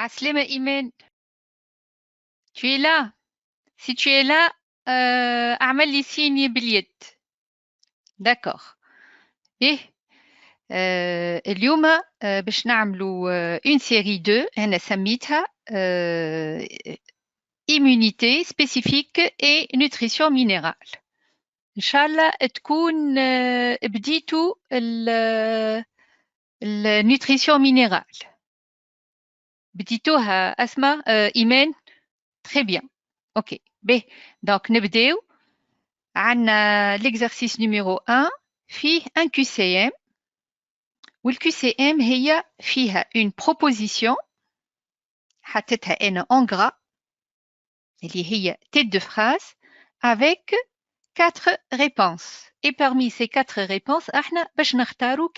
Aslema Imen, tu es là? Si tu es là, أعمل لي signe باليد. D'accord. إيه اليوم باش نعملوا une série 2 أنا سميتها immunité spécifique et nutrition minérale. إن شاء الله تكون بديتوا النيوتريسيون مينيرال. بديتوها أسماء إيمان. Très bien. OK. B. Donc نبداو. عندنا l'exercice numéro 1 فيه un QCM والQCM هي فيها une proposition حطيتها أنا en gras اللي هي tête de phrase avec 4 réponses et parmi ces 4 réponses احنا باش نختاروا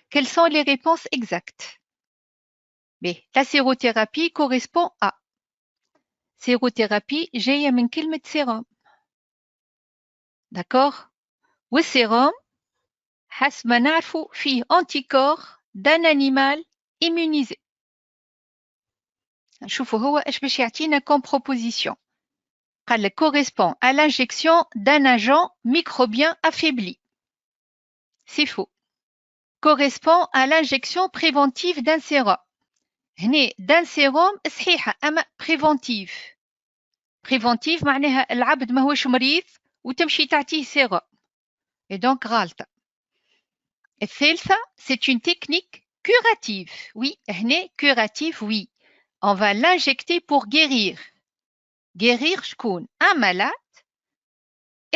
quelles sont les réponses exactes. B. La sérothérapie correspond à sérothérapie جاية من كلمة sérum. D'accord. والsérum حسب ما نعرفوا فيه anticorps d'un animal immunisé. نشوفوا هو ايش باش يعطينا comme proposition. قال لك correspond à l'injection d'un agent microbien affaibli. C'est faux. Correspond à l'injection préventive d'un sérum. هنا d'un sérum صحيحة أما préventive. Préventive معناها العبد ما هوش مريض وتمشي تعطيه sérum. Et donc غالطة. الثالثة c'est une technique curative. Oui, هنا curative oui. On va l'injecter pour guérir. Guérir شكون؟ Un malade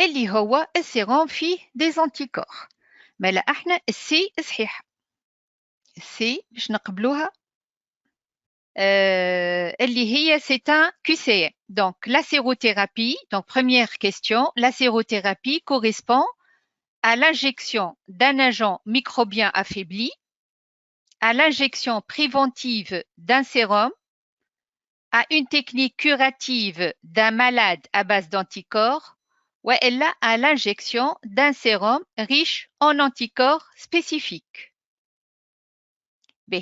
اللي هو السيروم فيه des anticorps. ما لا احنا السي صحيحة. السي باش نقبلوها اللي هي c'est un QCM. Donc la sérothérapie, donc première question, la sérothérapie correspond à l'injection d'un agent microbien affaibli, à l'injection préventive d'un sérum, à une technique curative d'un malade à base d'anticorps, ou elle a à l'injection d'un sérum riche en anticorps spécifiques. B.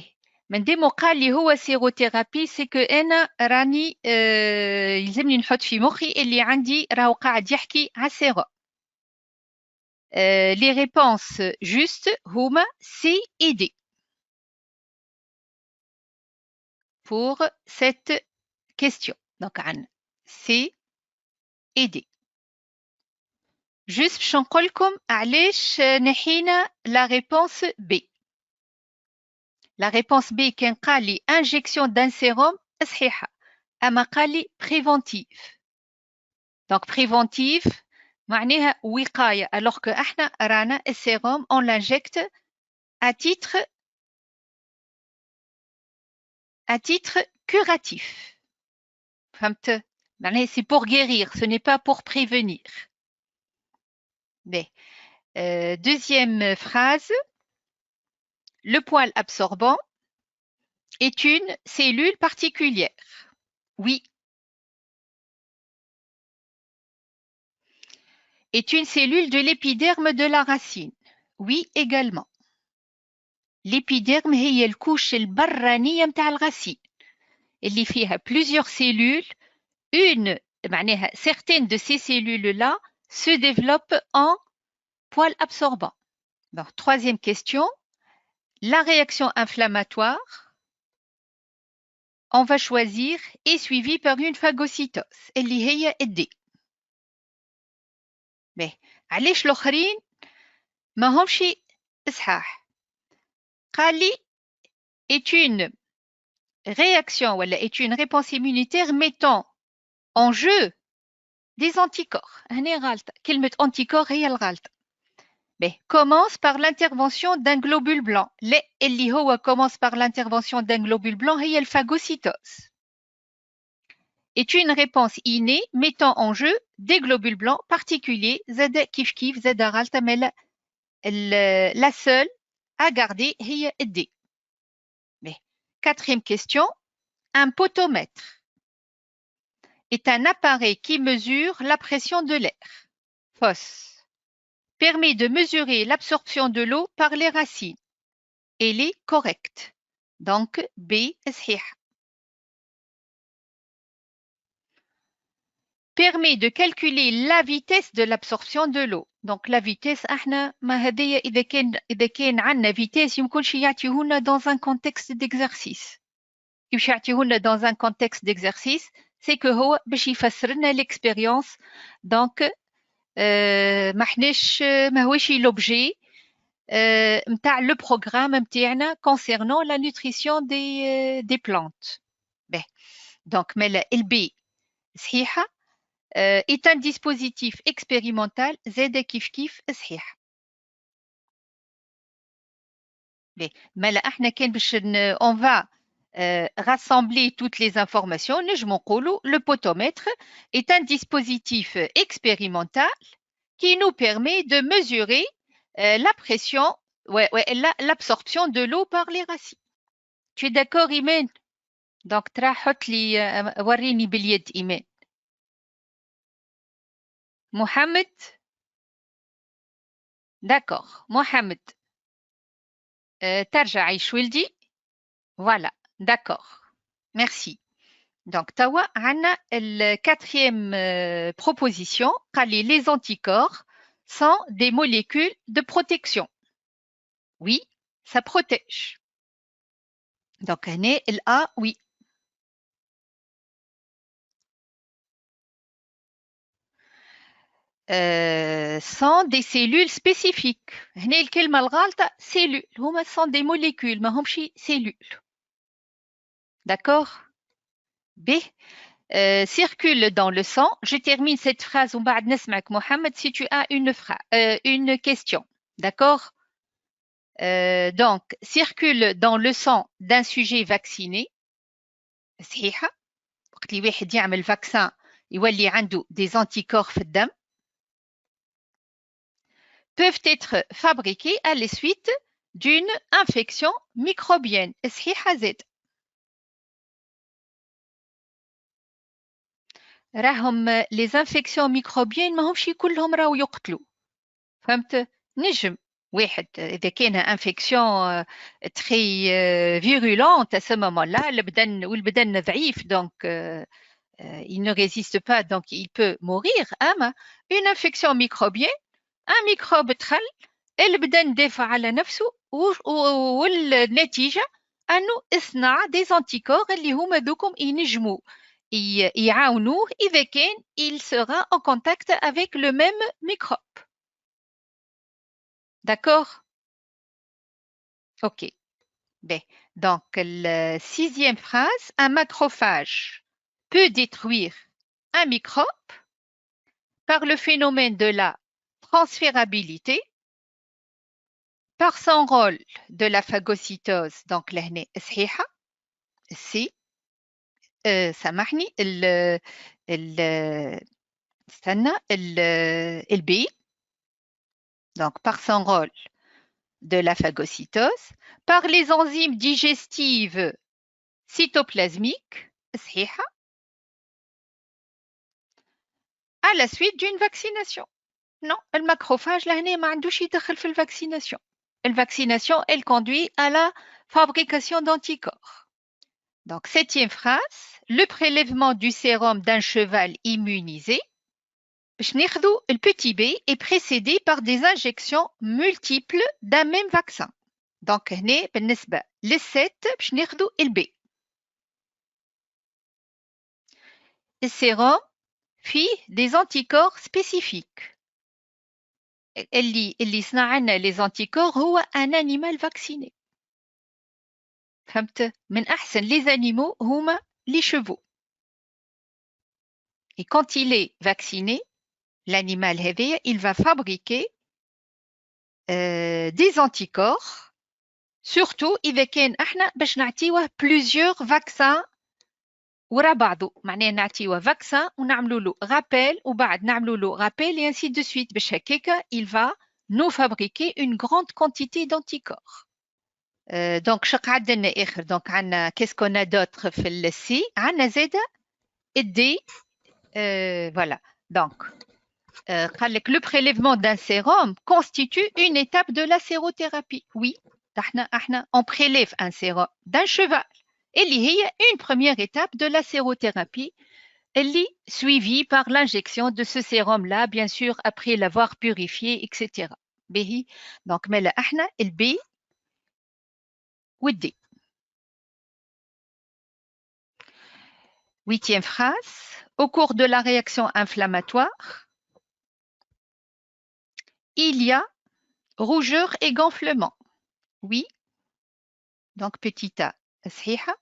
من دي قال لي هو سيروثيرابي سي كو انا راني يلزمني نحط في مخي اللي عندي راهو قاعد يحكي على السيروم. Les réponses justes هما C et D pour cette question. Donc عن C et D. Juste باش نقول لكم علاش نحينا la réponse B. La réponse B كان قال لي injection d'un sérum صحيحة أما قال لي préventive. Donc préventive معناها وقاية alors que احنا رانا السيروم on l'injecte à titre curatif. فهمت؟ معناها c'est pour guérir, ce n'est pas pour prévenir. Mais, deuxième phrase, le poil absorbant est une cellule particulière. Oui. Est une cellule de l'épiderme de la racine. Oui également. L'épiderme هي الكوش البرانية متاع الغسيل اللي فيها plusieurs cellules. معناها certaines de ces cellules-là se développent en poil absorbant. Donc, troisième question, la réaction inflammatoire, on va choisir, est suivie par une phagocytose اللي هي D. Mais علاش الآخرين ما همش صحاح؟ قال لي est une réaction ou est une réponse immunitaire mettant en jeu des anticorps. هنا غلطة. كلمة anticorps هي الغلطة. Mais commence par l'intervention d'un globule blanc. اللي هو commence par l'intervention d'un globule blanc هي الphagocytose. Est une réponse innée mettant en jeu des globules blancs particuliers. Z كيف كيف Z غلطة mais la seule à garder هي D. Mais quatrième question, un potomètre est un appareil qui mesure la pression de l'air. Fausse. Permet de mesurer l'absorption de l'eau par les racines. Elle est correcte. Donc B صحيح. permet de calculer la vitesse de l'absorption de l'eau. Donc la vitesse, احنا ما هذه إذا كان عندنا vitesse يمكنش يعطيهولنا dans un contexte d'exercice. كيفاش يعطيهولنا dans un contexte d'exercice, c'est que هو باش يفسر لنا l'expérience. Donc ماهوش l'objet نتاع le programme نتاعنا concernant la nutrition des plantes. Ben. Donc مالا الB صحيحة est un dispositif expérimental زاد كيف صحيح. مالا احنا كان باش on va rassembler toutes les informations نجمو نقولوا le potomètre est un dispositif expérimental qui nous permet de mesurer la pression l'absorption de l'eau par les racines. Tu es d'accord Imen? Donc ترى حط لي وريني باليد إيمان. Mohamed? D'accord. Mohamed. ترجعي شو ولدي? Voilà. D'accord. Merci. Donc, tawa, عنا la quatrième proposition, les anticorps sont des molécules de protection. Oui, ça protège. Donc, on est A, oui. Sont des cellules spécifiques. هنا الكلمة الغلطة cellules. هما sont des molécules, ما همش cellules. D'accord? B. Circule dans le sang. Je termine cette phrase ou بعد نسمعك Mohamed si tu as une question. D'accord? Donc, circule dans le sang d'un sujet vacciné. صحيحة. وقت اللي واحد يعمل vaccin يولي عنده des anticorps في الدم. Peuvent être fabriqués à la suite d'une infection microbienne. صحيحة زاد. راهم les infections microbiennes ما همش كلهم راهو يقتلوا. فهمت؟ نجم واحد إذا كان انفكسيون تري فيرولونت à ce moment-là والبدن ضعيف donc il ne résiste pas donc il peut mourir. أما une infection microbienne un microbe دخل البدن دافع على نفسه والنتيجة أنه اصنع des anticorps اللي هما ذوكم ينجموا يعاونوه إذا كان il sera en contact avec le même microbe. D'accord? Ok. Ben, donc, la sixième phrase, un macrophage peut détruire un microbe par le phénomène de la transférabilité, par son rôle de la phagocytose. Donc, là, صحيحة. Si, سامحني, le B. Donc, par son rôle de la phagocytose, par les enzymes digestives cytoplasmiques, صحيحة, à la suite d'une vaccination. Non, le macrophage, لهنا ما عندوش يدخل في الvaccination. La vaccination, elle conduit à la fabrication d'anticorps. Donc, septième phrase, le prélèvement du sérum d'un cheval immunisé, le petit b est précédé par des injections multiples d'un même vaccin. Donc, هنا بالنسبة للست باش ناخذوا الب. السيروم فيه des anticorps spécifiques. اللي صنع لنا les anticorps هو un animal vacciné. فهمت؟ من أحسن les animaux هما les chevaux. Et quand il est vacciné, l'animal هذايا il va fabriquer des anticorps. Surtout إذا كان احنا باش نعطيوه plusieurs vaccins ورا بعضه. معناه نعطيوه vaccin ونعملوا له rappel وبعد نعملوا له rappel et ainsi de suite باش هكاكا il va nous fabriquer une grande quantité d'anticorps. Donc شق عندنا آخر donc عندنا qu'est-ce qu'on a d'autre في السي عندنا زادة الدي voilà donc قال لك le prélèvement d'un sérum constitue une étape de la sérothérapie. Oui احنا on prélève un sérum d'un cheval اللي هي une première étape de la sérothérapie suivi par l'injection de ce sérum-là, bien sûr, après l'avoir purifié, etc. باهي. Donc, مالا احنا le B ou D. 8e phrase. Au cours de la réaction inflammatoire, il y a rougeur et gonflement. Oui. Donc, petit a, صحيحة.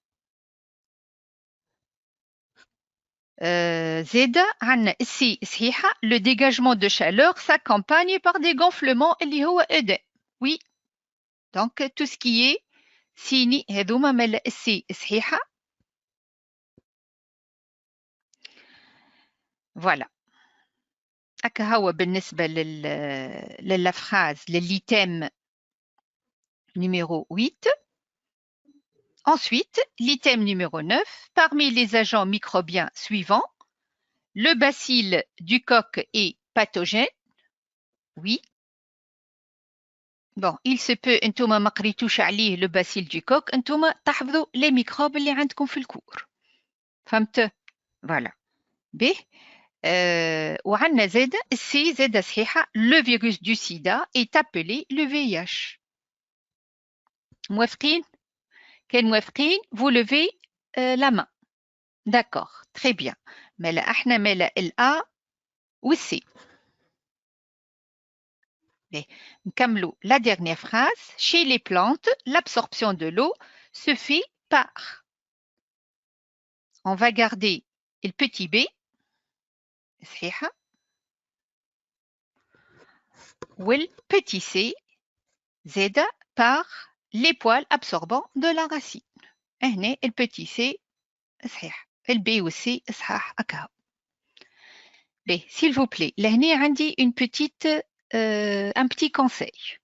زيدا عندنا السي صحيحة. Le dégagement de chaleur s'accompagne par des gonflements اللي هو œdème. Oui. Donc, tout ce qui est سيني هذوما مالا السي صحيحة. Voilà. هكا هو بالنسبة للفراز للإيتام numéro 8. Ensuite, l'item numéro 9, parmi les agents microbiens suivants, le bacille du coq est pathogène. Oui. Bon, il se peut انتوما ما قريتوش عليه le bacille du coq, انتوما تحفظوا les microbes اللي عندكم في الكور. فهمت؟ Voilà. B. وعندنا زادة السي زادة صحيحة. Le virus du sida est appelé le VIH. موافقين؟ كان موافقين vous levez la main. D'accord, très bien. مالا احنا مالا الA ou C. نكملوا la dernière phrase. Chez les plantes, l'absorption de l'eau se fait par. On va garder le petit b. صحيحة. ou le petit c. زاد par les poils absorbants de la racine. هنا le petit c صحيح. le b ou c صحاح هكا. S'il vous plaît, لهنا عندي un petit conseil.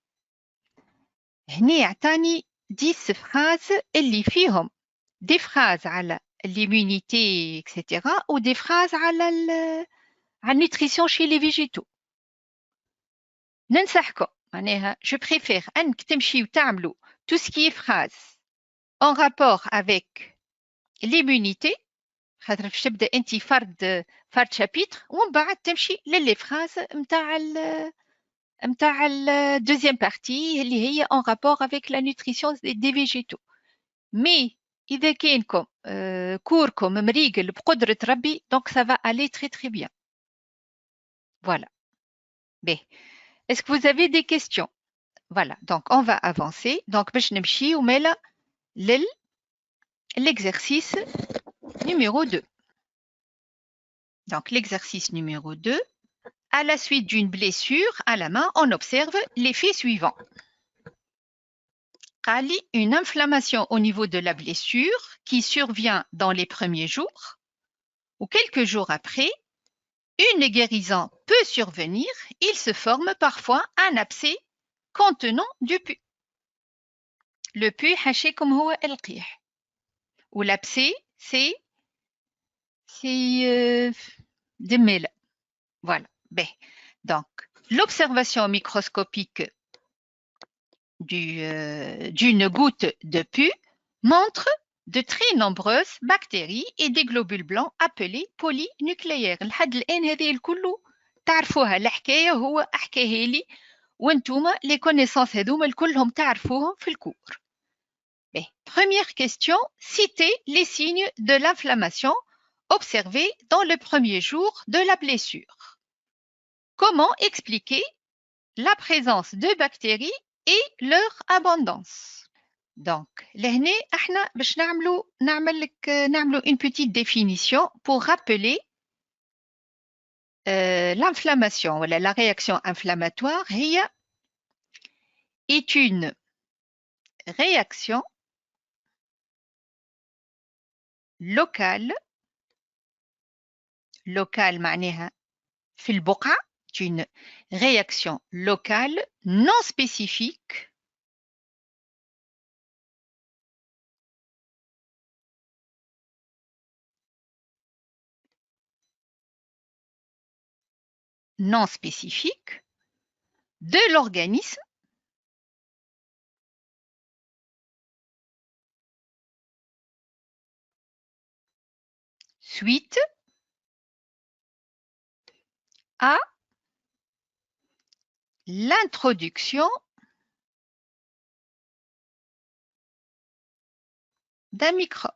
هنا عطاني 10 phrases اللي فيهم des phrases على l'immunité, etc. ou des phrases على la nutrition chez les végétaux. ننصحكم معناها je préfère أنك تمشيو تعملوا tout ce qui est phrase en rapport avec l'immunité. خاطر باش تبدا انت فرد شابيتر ومن بعد تمشي للي فراز نتاع الدوزيام بارتي اللي هي en rapport avec la nutrition des végétaux. مي اذا كانكم كوركم مريقل بقدره ربي donc ça va aller très très bien. Voilà. Bien. Est-ce que vous avez des questions? Voilà, donc on va avancer. Donc باش نمشيو مالا l'exercice numéro 2. Donc l'exercice numéro 2. À la suite d'une blessure à la main, on observe les faits suivants. Une inflammation au niveau de la blessure qui survient dans les premiers jours ou quelques jours après. Une guérison peut survenir. Il se forme parfois un abcès contenant du pus. Le pus, haché comme هو القيح. Ou l'abcès, c'est des mêles. Voilà. Ben, donc, l'observation microscopique d'une goutte de pus montre de très nombreuses bactéries et des globules blancs appelés polynucléaires. لحد الآن هذه الكل تعرفوها. الحكاية هو أحكاها لي وانتوما les connaissances هذوما الكلهم تعرفوهم في الكور. Première question, citez les signes de l'inflammation observés dans le premier jour de la blessure. Comment expliquer la présence de bactéries et leur abondance? Donc, لهنا احنا باش نعملوا une petite définition pour rappeler l'inflammation ou la réaction inflammatoire est une réaction locale معناها في البقعة. une réaction locale non spécifique de l'organisme suite à l'introduction d'un microbe.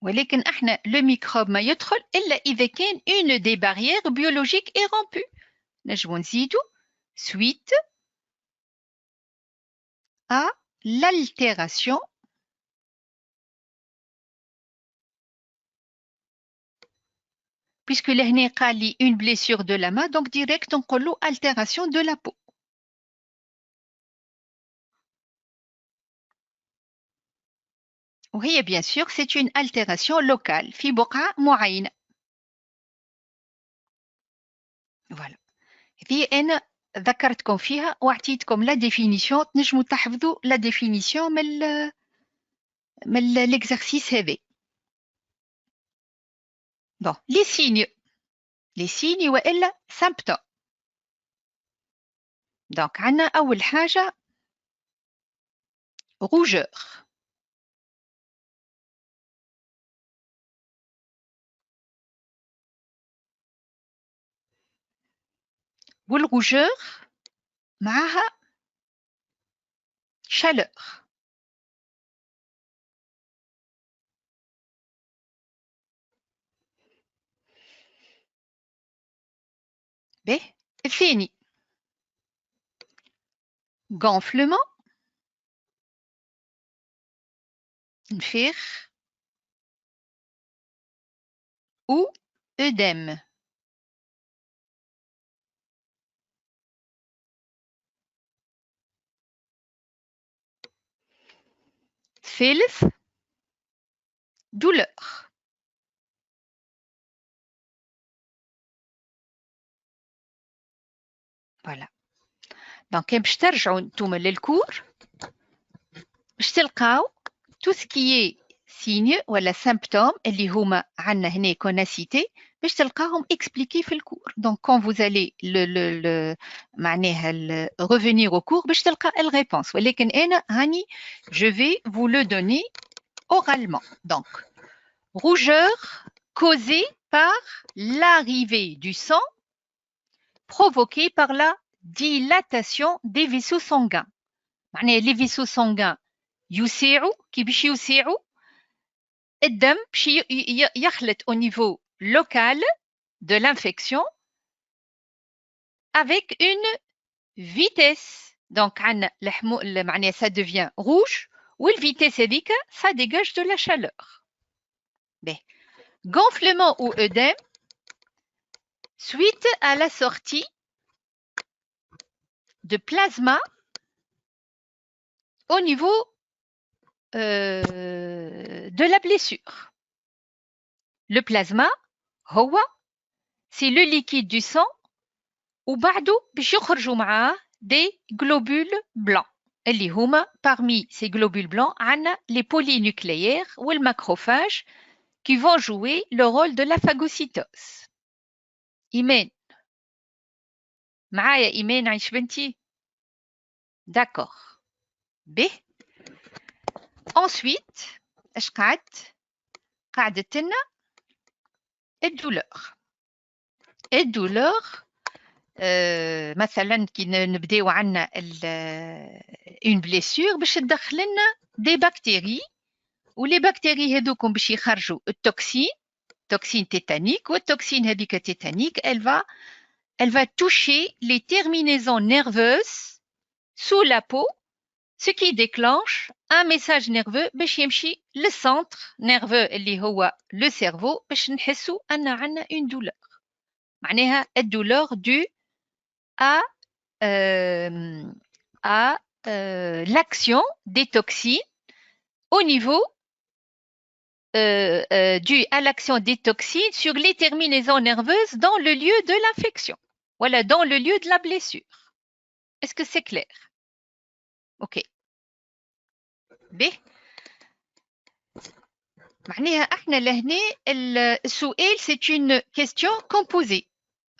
ولكن احنا le microbe ما يدخل إلا إذا كان une des barrières biologiques est rompue. نجمو نزيدو suite à l'altération puisque لهنا قال لي une blessure de la main donc direct نقولو altération de la peau. وهي bien sûr c'est une altération locale في بقعة معينة. voilà. هذه أنا ذكرتكم فيها وأعطيتكم لا ديفينيسيون تنجموا تحفظوا لا ديفينيسيون من l'exercice هذا. bon les signes وإلا symptômes. donc عندنا أول حاجة rougeur. والروجeur معها chaleur. به الثاني gonflement نفيخ ou œdème. ثالث douleur. voilà. donc باش ترجعوا نتوما للكور باش تلقاو tout ce qui est signe ولا symptômes اللي هما عندنا هنا كنا cité باش تلقاهم expliqués في الكور. donc quand vous allez معناها revenir au cours باش تلقى الريبونس ولكن انا هاني je vais vous le donner oralement. donc rougeur causée par l'arrivée du sang provoquée par la dilatation des vaisseaux sanguins. معناها les vaisseaux sanguins يسيعوا كي باش يسيعوا الدم باش يخلط au niveau local de l'infection avec une vitesse. donc عندنا معناها ça devient rouge والvitesse هذيك ça dégage de la chaleur. bien. gonflement ou œdème suite à la sortie de plasma au niveau de la blessure. Le plasma هو c'est le liquide du sang وبعده باش يخرجوا معاه des globules blancs اللي هما parmi ces globules blancs عندنا les polynucléaires والmacrophages qui vont jouer le rôle de la phagocytose. إيمان معايا إيمان عايش بنتي؟ d'accord. به ensuite اش قعدت لنا الدولور. الدولور مثلا كي نبداو عندنا une blessure باش تدخل لنا des bactéries ولي بكتيري هذوكم باش يخرجوا التوكسين توكسين tétanique والتوكسين هذيك tétanique elle va toucher les terminaisons nerveuses sous la peau ce qui déclenche un message nerveux باش يمشي للسنتر nerveux اللي هو le cerveau باش نحسوا أن عندنا une douleur. معناها الدولور due à l'action des toxines au niveau due à l'action des toxines sur les terminaisons nerveuses dans le lieu de l'infection. Voilà, dans le lieu de la blessure. Est-ce que c'est clair? Ok. B. معناها احنا لهنا السؤال c'est une question composée.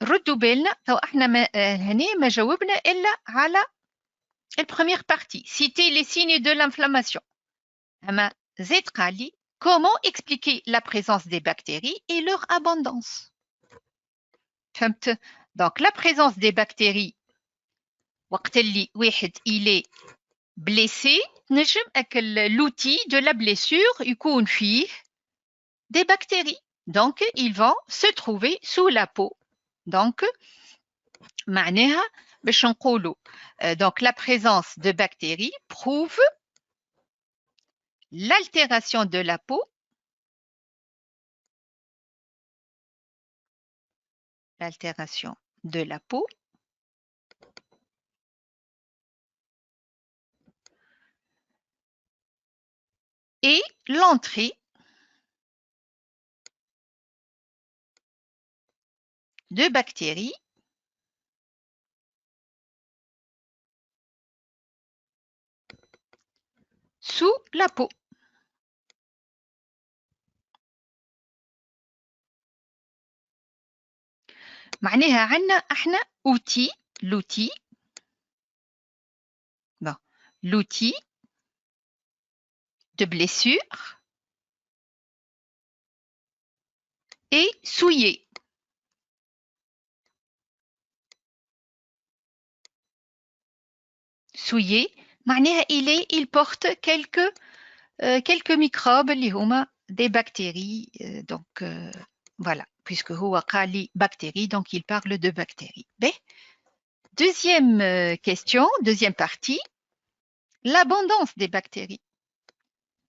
ردوا بالنا تو احنا هنا ما جاوبنا الا على البريمير بارتي citer les signes de l'inflammation. اما زيد قال لي comment expliquer la présence des bactéries et leur abondance. فهمت؟ donc la présence des bactéries وقت اللي واحد il est blessé نجم l'outil de la blessure يكون فيه des bactéries. Donc, ils vont se trouver sous la peau. Donc, معناها باش نقولوا donc la présence de bactéries prouve l'altération de la peau, l'altération de la peau et l'entrée de bactéries sous la peau. معناها عندنا احنا outil l'outil de blessure est souillé. Souillé معناها il porte quelques microbes اللي هما des bactéries donc voilà puisque هو قال لي bactéries donc il parle de bactéries. Deuxième question, deuxième partie, l'abondance des bactéries.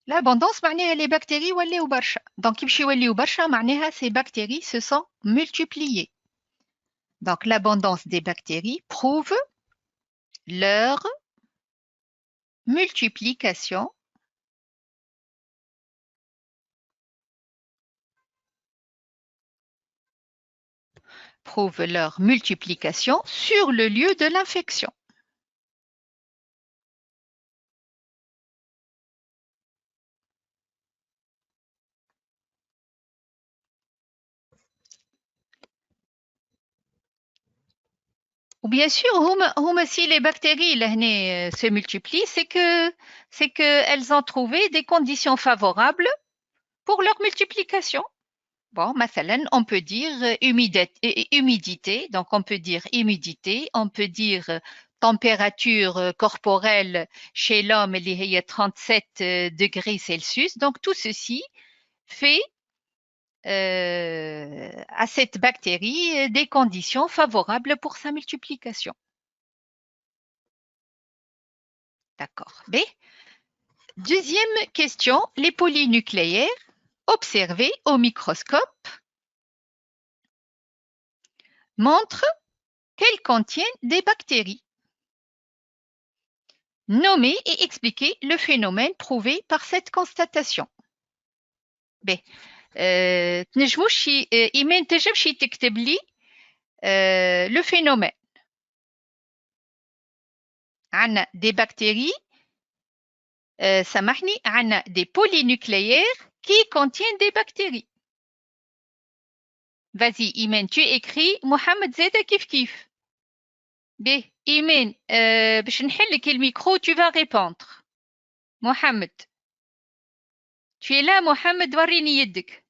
L'abondance معناها les bactéries ولاو برشا donc يمشي يوليو برشا معناها ces bactéries se sont multipliées. Donc l'abondance des bactéries prouve leur multiplication sur le lieu de l'infection. Ou bien sûr, si les bactéries se multiplient, c'est que elles ont trouvé des conditions favorables pour leur multiplication. Bon, مثلا, on peut dire humidité, donc on peut dire humidité, on peut dire température corporelle chez l'homme, il y a 37 degrés Celsius. Donc tout ceci fait à cette bactérie des conditions favorables pour sa multiplication. D'accord. B. Deuxième question, les polynucléaires observés au microscope montrent qu'elles contiennent des bactéries. Nommez et expliquez le phénomène prouvé par cette constatation. B. تنجموش إيمان تنجمش تكتب لي le phénomène. عندنا des bactéries سامحني عندنا des polynucléaires qui contiennent des bactéries. Vas-y Imen, tu écris Mohamed Zeda kif kif. B. Imen, باش نحلك الميكرو tu vas répondre. Mohamed. Tu es là Mohamed وريني يدك.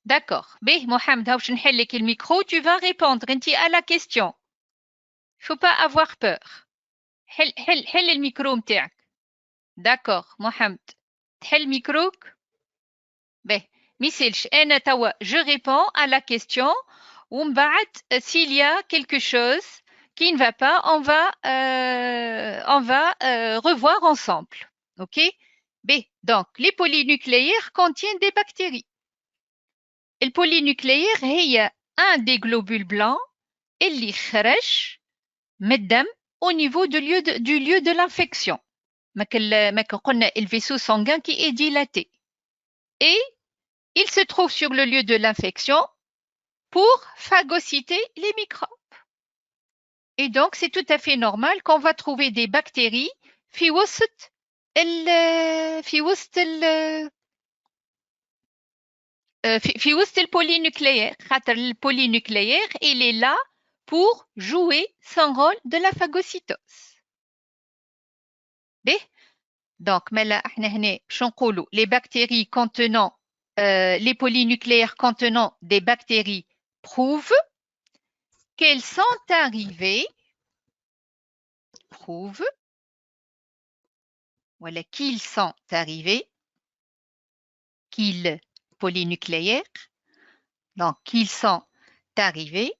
D'accord. B. Mohamed باش نحلك الميكرو tu vas répondre انت à la question. Faut pas avoir peur. حل الميكرو متاعك. D'accord Mohamed. تحل ميكروك. B. ميسالش أنا توا je réponds à la question ومن بعد s'il y a quelque chose qui ne va pas on va revoir ensemble. OK? B. Donc les polynucléaires contiennent des bactéries. Le polynucléaire هي un des globules blancs اللي خرج من الدم au niveau du lieu de l'infection. ما قلنا le vaisseau sanguin qui est dilaté. Et il se trouve sur le lieu de l'infection pour phagocyter les microbes. Et donc, c'est tout à fait normal qu'on va trouver des bactéries في وسط le polynucléaire. Le polynucléaire, il est là pour jouer son rôle de la phagocytose. Donc, les bactéries contenant, les polynucléaires contenant des bactéries prouvent qu'elles sont arrivées, voilà, qu'ils sont arrivés, qu'ils polynucléaires, donc qu'ils sont arrivés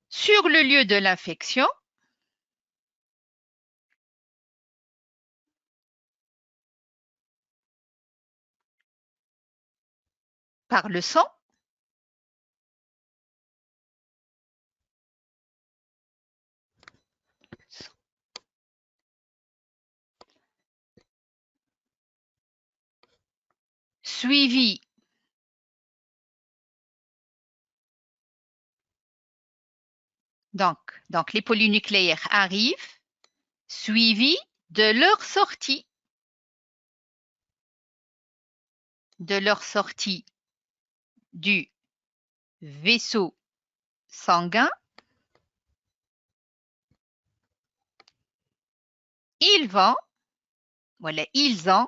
sur le lieu de l'infection par le sang suivi donc les polynucléaires arrivent suivi de leur sortie du vaisseau sanguin. Ils ont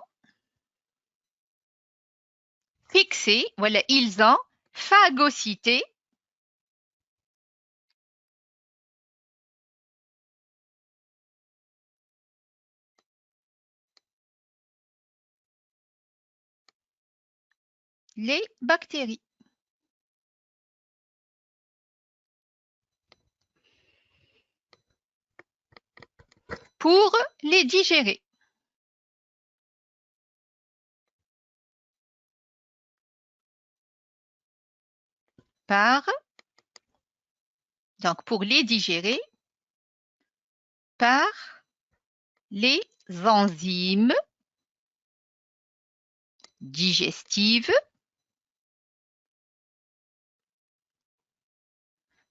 fixé, voilà, ils ont phagocyté les bactéries. Pour les digérer. Donc pour les digérer par les enzymes digestives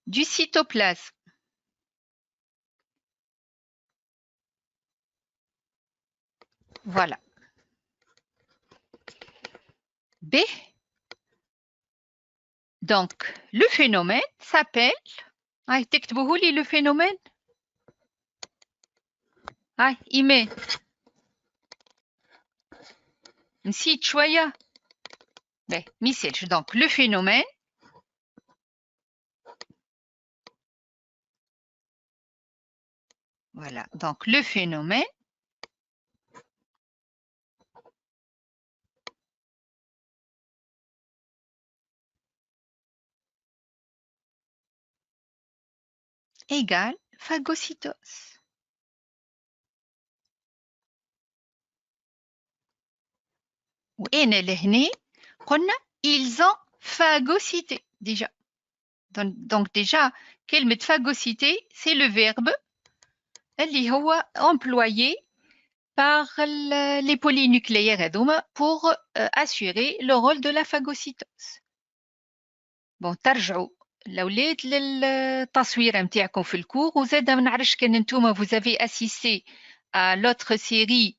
du cytoplasme. Voilà. B. Donc, le phénomène s'appelle... تكتبوه لي le phénomène. إيمان. نسيت شوية. ميسالش. Donc, le phénomène voilà. Donc, le phénomène égale phagocytose. وأنا لهنا قلنا ils ont phagocyté déjà. Donc déjà, كلمة phagocyté, c'est le verbe اللي هو employé par les polynucléaires هذوما pour assurer le rôle de la phagocytose. Bon, ترجعوا الأولاد للتصويرة نتاعكم في الكور وزاد ما نعرفش كان نتوما vous avez assisté à l'autre série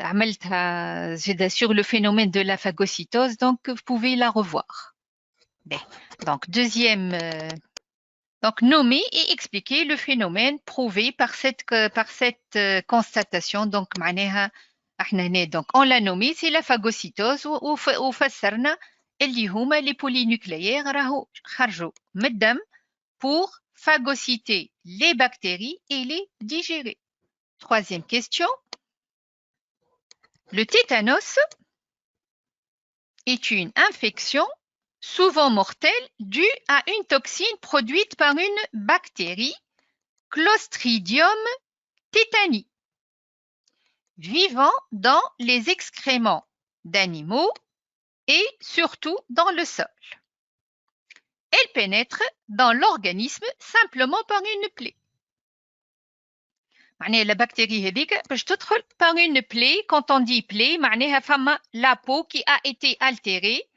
عملتها زيادة sur le phénomène de la phagocytose, donc vous pouvez la revoir. Bien. Donc deuxième donc nommer et expliquer le phénomène prouvé par cette constatation. Donc معناها احنا هنا donc on l'a nommé, c'est la phagocytose وفسرنا اللي هما les polynucléaires راهو خرجوا من الدم pour phagocyter les bactéries et les digérer. Troisième question. Le tétanos est une infection souvent mortelle due à une toxine produite par une bactérie, Clostridium tetani, vivant dans les excréments d'animaux et surtout dans le sol. Elle pénètre dans l'organisme simplement par une plaie. La bactérie peut تدخل par une plaie. Quand on dit plaie, معناها فما la peau qui a été altérée,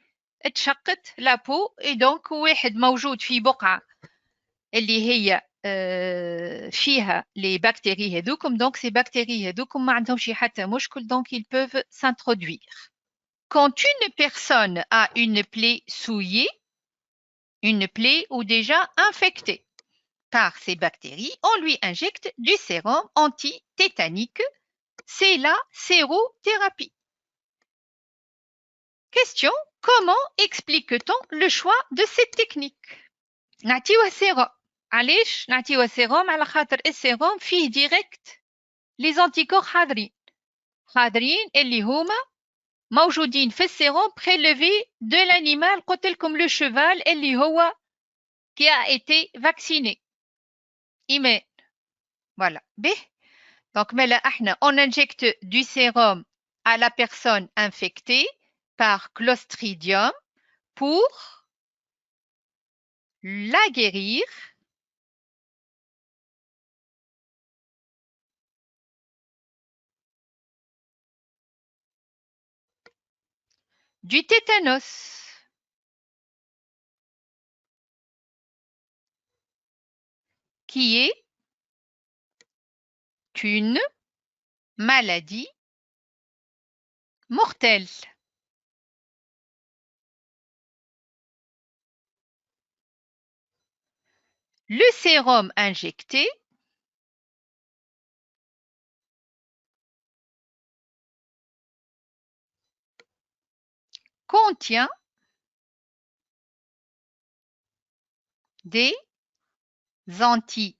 اتشقت la peau et donc واحد موجود في بقعة اللي هي فيها les bactéries هذوكم. Donc ces bactéries هذوكم ما عندهمش حتى مشكل, donc ils peuvent s'introduire. Quand une personne a une plaie souillée, une plaie ou déjà infectée, par ces bactéries, on lui injecte du sérum anti-tétanique. C'est la sérothérapie. Question, comment explique-t-on le choix de cette technique? نعطيوه sérum. علاش نعطيوه sérum؟ على خاطر السيروم فيه ديريكت لي زانتيكور حاضرين اللي هما موجودين في السيروم prélevé de l'animal. قلت لكم لو شيفال اللي هو qui a été vacciné. إيمان. Voilà. به. Donc, mais là, on injecte du sérum à la personne infectée par Clostridium pour la guérir du tétanos, qui est une maladie mortelle. Le sérum injecté contient des anticorps,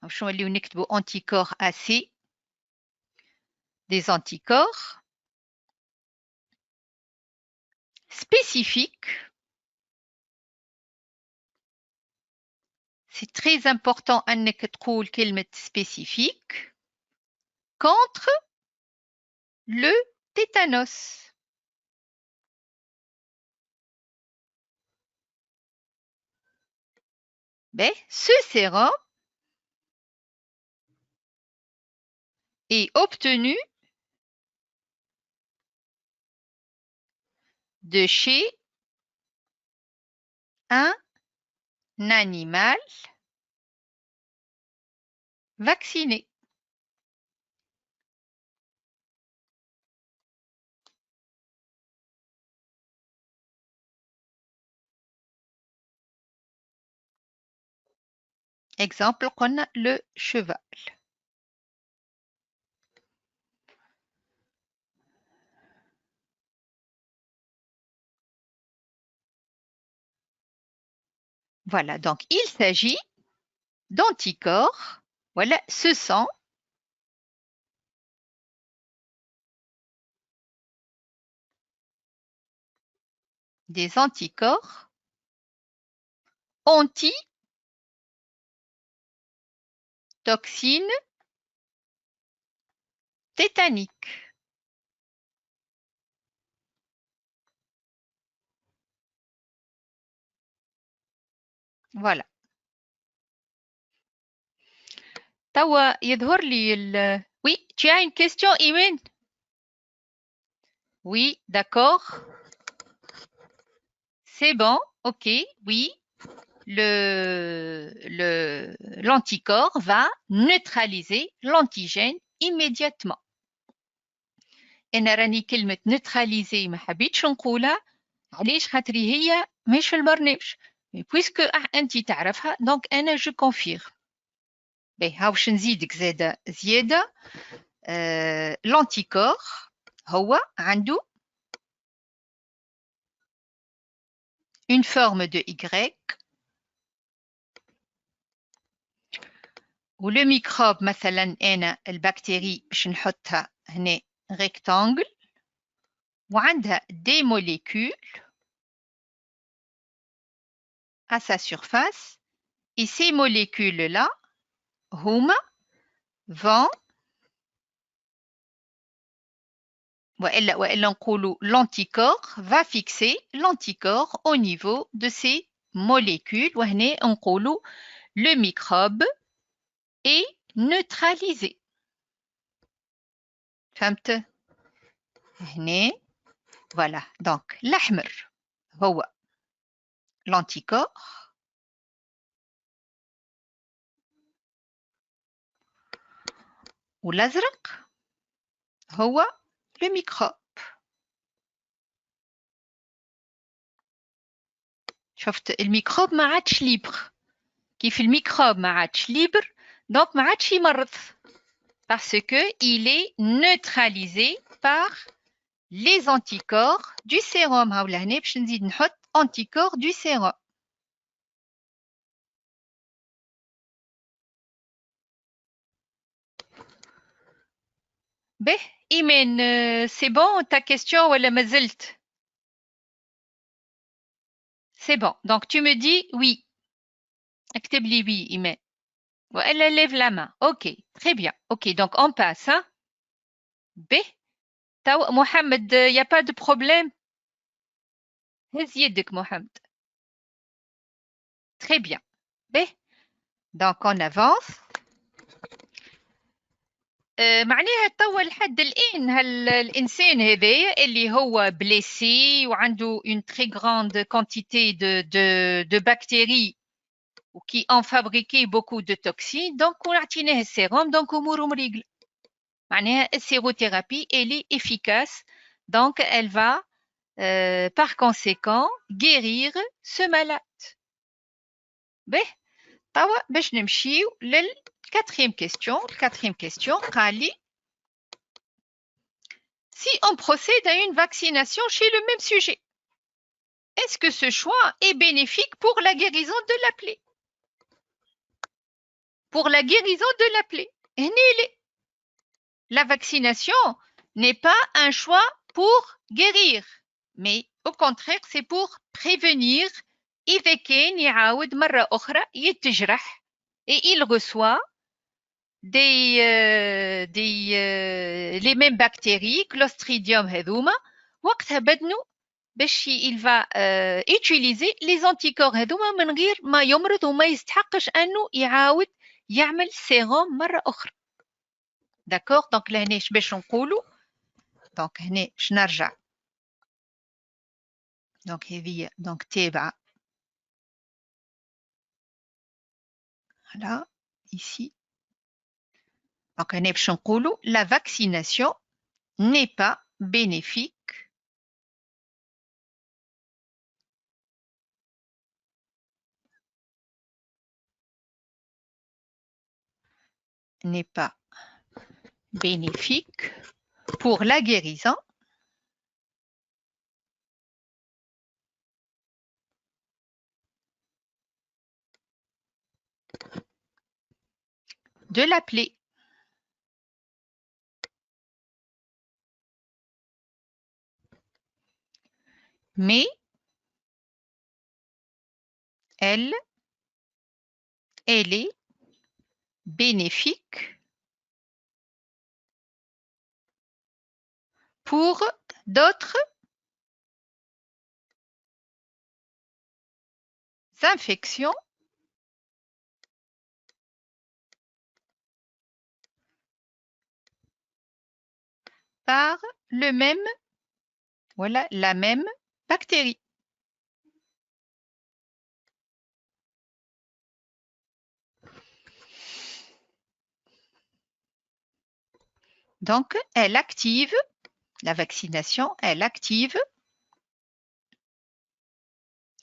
شنو اللي نكتبوا anticorps AC, des anticorps spécifiques. C'est très important أنك تقول كلمة spécifique contre le tétanos. Ben, ce sérum est obtenu de chez un animal vacciné. Exemple, on a le cheval. Voilà, donc il s'agit d'anticorps. Voilà, ce sont des anticorps anti-toxines tétaniques. Voilà. توا يظهر لي Oui, tu as une question, Imen? Oui, d'accord. C'est bon, ok, oui. L'anticorps va neutraliser l'antigène immédiatement. أنا راني كلمة neutraliser ما حبيتش نقولها علاش خاطر هي مش في البرنامج. بويسكو أنت تعرفها دونك أنا جو كونفير. باهي هاوش نزيدك زيادة. l'anticorps هو عنده une forme de Y ولو ميكروب مثلا أنا البكتيري باش نحطها هنا rectangle وعندها des molécules à sa surface et ces molécules-là هما vont وإلا نقولوا l'anticorps va fixer l'anticorps au niveau de ces molécules وهنا نقولوا le microbe est neutralisé. فهمت؟ هنا voilà donc الأحمر هو l'anticorps والأزرق هو le microbe. شفت الميكروب ما عادش ليبر كيف الميكروب ما عادش ليبر دونك ما عادش يمرض parce que il est neutralisé par les anticorps du sérum. هاو لهنا باش نزيد نحط anticorps du sérum. به إيمان c'est bon ta question ولا ما زلت؟ C'est bon. Donc tu me dis oui. اكتب لي oui إيمان. وإلا lève la main. OK, très bien. OK, donc on passe hein. به توا محمد y a pas de problème. هز يدك محمد. Très bien. به donc on avance. معناها توا لحد الآن الإنسان هذايا اللي هو blessé وعنده une très grande quantité de bactéries qui ont fabriqué beaucoup de toxines donc ونعطيناه السيروم donc أموره مريقلة. معناها السيروثérapie elle est efficace donc elle va par conséquent guérir ce malade. به توا باش نمشيو quatrième question. Quatrième question قال لي si on procède à une vaccination chez le même sujet, est-ce que ce choix est bénéfique pour la guérison de la plaie? Pour la guérison de la plaie. La vaccination n'est pas un choix pour guérir, mais au contraire, c'est pour prévenir إذا كان يعاود مرة أخرى يتجرح et il reçoit les mêmes bactéries clostridium هذوما وقتها بدنو باش il va utiliser les anticorps هذوما من غير ما يمرض وما يستحقش انه يعاود يعمل سيروم مرة أخرى. داكور دونك لهنا باش نقولوا دونك هنا باش نرجع دونك هذه دونك تابعة voilà ici donc هنا باش نقولوا la vaccination n'est pas bénéfique pour la guérison de la plaie. Mais elle est bénéfique pour d'autres infections par le même, voilà, la même bactérie. Donc, elle active, la vaccination, elle active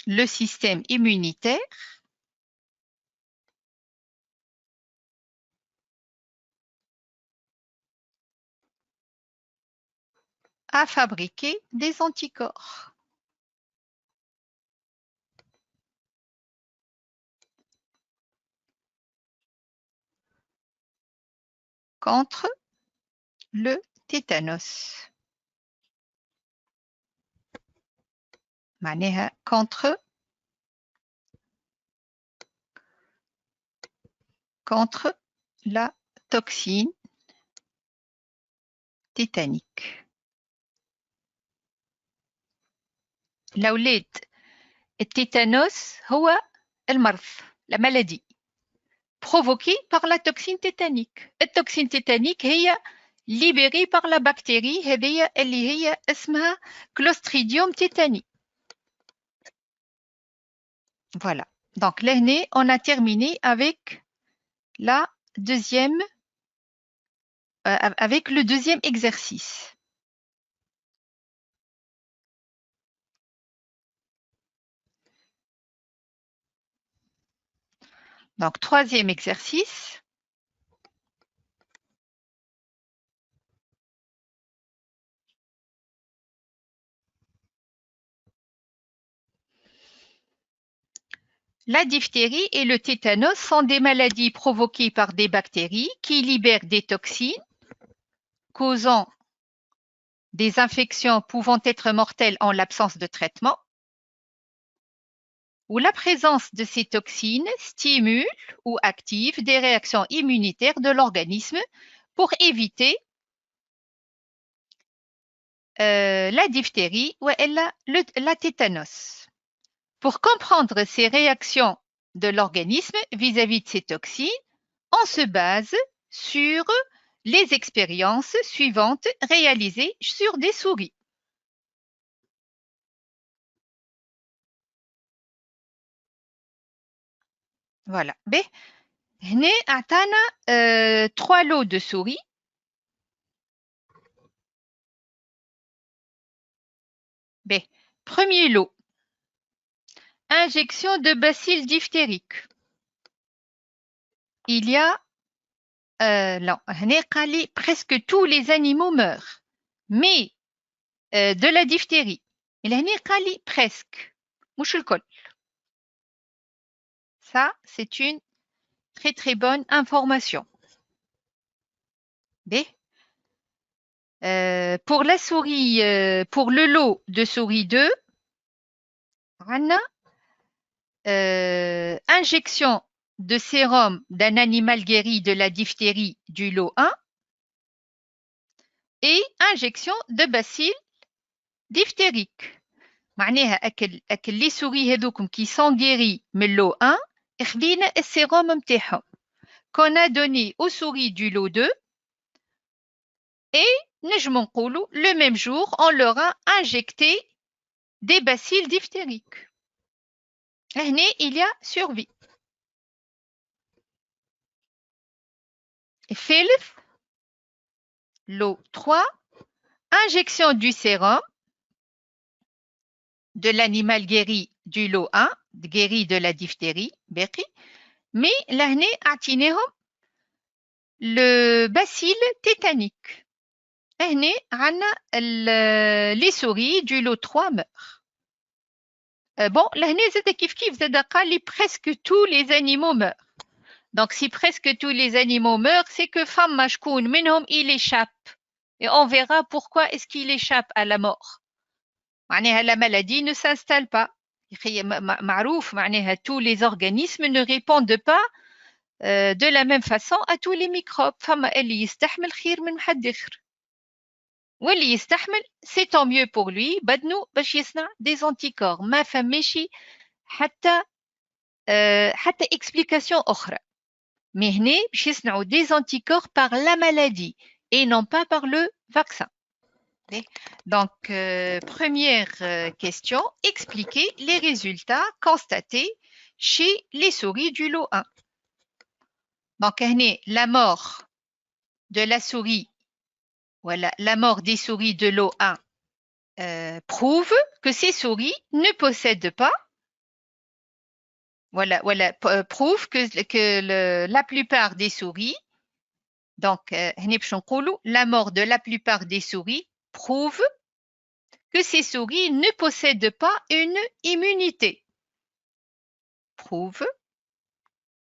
le système immunitaire à fabriquer des anticorps contre le tétanos. معناها contre la toxine tétanique. الأولاد التيتانوس هو المرض la maladie provoquée par la toxine tétanique. التوكسين tétanique هي libérée par la bactérie هذه اللي هي اسمها Clostridium tétani. Voilà. Donc là, on a terminé avec la deuxième avec le deuxième exercice. Donc, troisième exercice. La diphtérie et le tétanos sont des maladies provoquées par des bactéries qui libèrent des toxines, causant des infections pouvant être mortelles en l'absence de traitement, où la présence de ces toxines stimule ou active des réactions immunitaires de l'organisme pour éviter la diphtérie ou la tétanos. Pour comprendre ces réactions de l'organisme vis-à-vis de ces toxines, on se base sur les expériences suivantes réalisées sur des souris. Voilà. B. هنا أعطانا 3 lots de souris. B. Premier lot. Injection de bacilles diphtériques. Il y a non, هنا قال لي presque tous les animaux meurent, mais de la diphtérie. Il هنا قال لي presque, مش الكل. Ça, c'est une très très bonne information. B. Pour la souris, pour le lot de souris 2, on a injection de sérum d'un animal guéri de la diphtérie du lot 1 et injection de bacilles diphtériques. معناها أكل les souris هذوكم qui sont guéris من lot 1 خدينا السيروم نتاعهم qu'on a donné aux souris du lot 2 et نجم نقولوا le même jour on leur a injecté des bacilles diphtériques. هنا il y a survie. الثالث lot 3, injection du sérum de l'animal guéri du lot 1, guéri de la diphtérie, mais لهنا أعطيناهم le bacille tétanique. هنا عنا les souris du lot 3 meurent. Bon, لهنا زاد كيف زاد قال لي presque tous les animaux meurent. Donc, si presque tous les animaux meurent, c'est que فما شكون منهم il échappe. Et on verra pourquoi est-ce qu'il échappe à la mort. معناها la maladie ne s'installe pas. معروف معناها tous les organismes ne répondent pas de la même façon à tous les microbes. فما اللي يستحمل خير من حد آخر. واللي يستحمل c'est tant mieux pour lui بدنه باش يصنع des anticorps. ما فماش حتى حتى explication أخرى. Mais هنا باش يصنعوا des anticorps par la maladie et non pas par le vaccin. Donc, première question, expliquez les résultats constatés chez les souris du lot 1. Donc, la mort de la souris, voilà, la mort des souris de lot 1 prouve que ces souris ne possèdent pas, voilà, prouve que la plupart des souris, donc, la mort de la plupart des souris prouve que ces souris ne possèdent pas une immunité. Prouve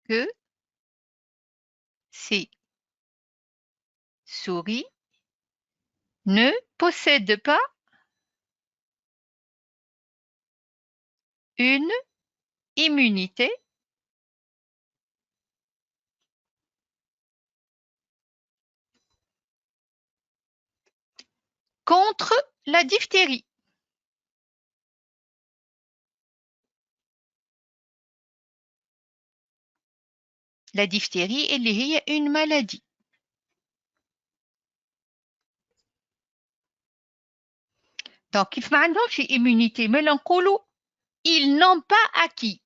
que ces souris ne possèdent pas une immunité contre la diphtérie. La diphtérie est une maladie. Donc, if ما عندهمش immunité, mais نقولوا ils n'ont pas acquis.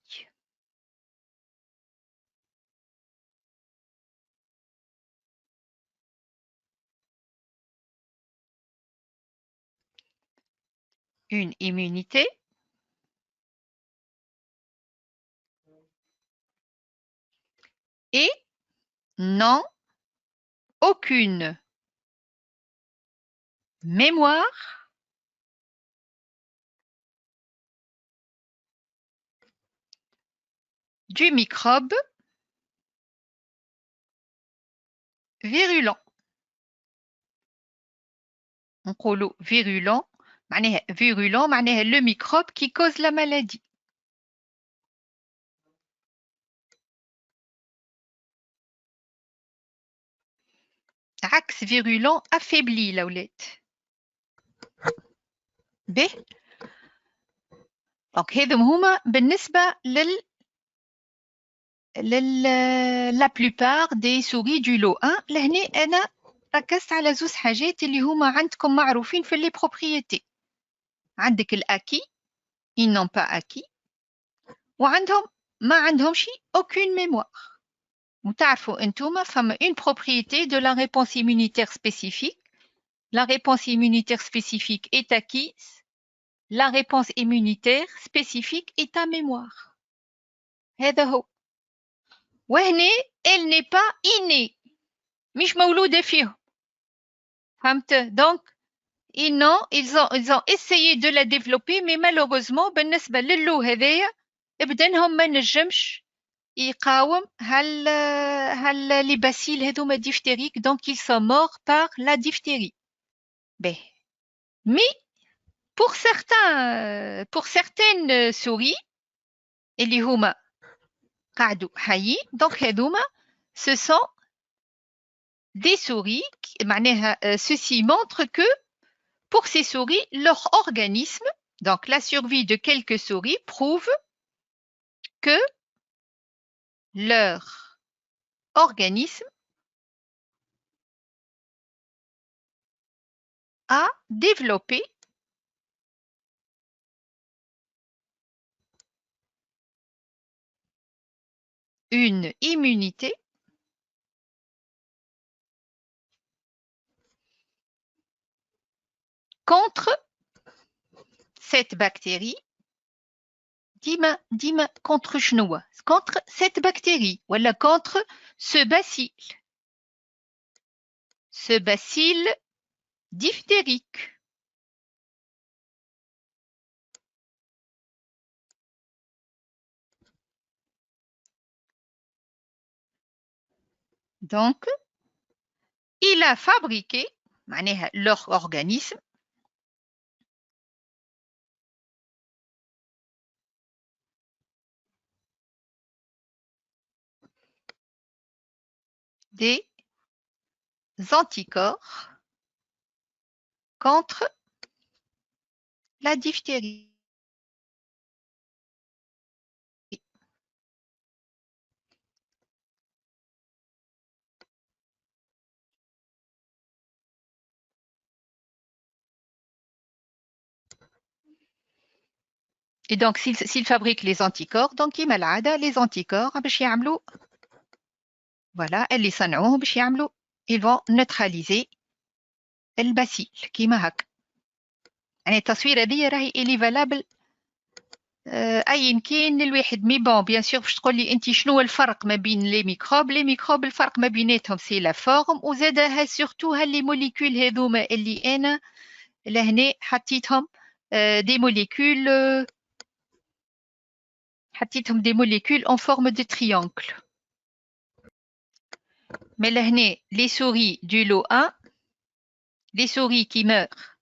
Une immunité et n'ont aucune mémoire du microbe virulent. نقولوا virulent معناها le microbe qui cause la maladie. عكس virulent affaibli الأولاد. به دونك هذم هما بالنسبة la plupart des souris du lot 1. لهنا أنا ركزت على زوز حاجات اللي هما عندكم معروفين في les propriétés. عندك الأكي ils n'ont pas acquis وعندهم ما عندهمش aucune mémoire. وتعرفوا انتوما فما une propriété de la réponse immunitaire spécifique. La réponse immunitaire spécifique est acquise. La réponse immunitaire spécifique est à mémoire. هذا هو. وهنا elle n'est pas innée. مش مولودة فيهم. فهمت؟ Donc ils ont essayé de la développer mais malheureusement بالنسبة للو هذايا بدنهم ما نجمش يقاوم les bacilles هذوما diphthériques, donc ils sont morts par la diphtérie. Mais pour certaines souris اللي هما قعدوا حيين donc هذوما ce sont des souris معناها ceci montre que pour ces souris leur organisme, donc la survie de quelques souris prouve que leur organisme a développé une immunité contre cette bactérie. Dima contre شنو? Contre cette bactérie ou contre ce bacille diphtérique. Donc, il a fabriqué leur organisme des anticorps contre la diphtérie. Et donc, s'il fabrique les anticorps, donc il malade les anticorps, voilà, ils vont neutraliser le bacille كيما هكا. يعني التصوير هذه راهي اللي فالابل اي كاين الواحد مي بون بيان سور باش تقول لي انت شنو الفرق ما بين لي ميكروب الفرق ما بيناتهم سي لا فورم وزاد ها سورتو ها لي موليكول هذوما اللي انا لهنا حطيتهم دي موليكول en forme de triangle. Mais لهنا les souris du lot 1, les souris qui meurent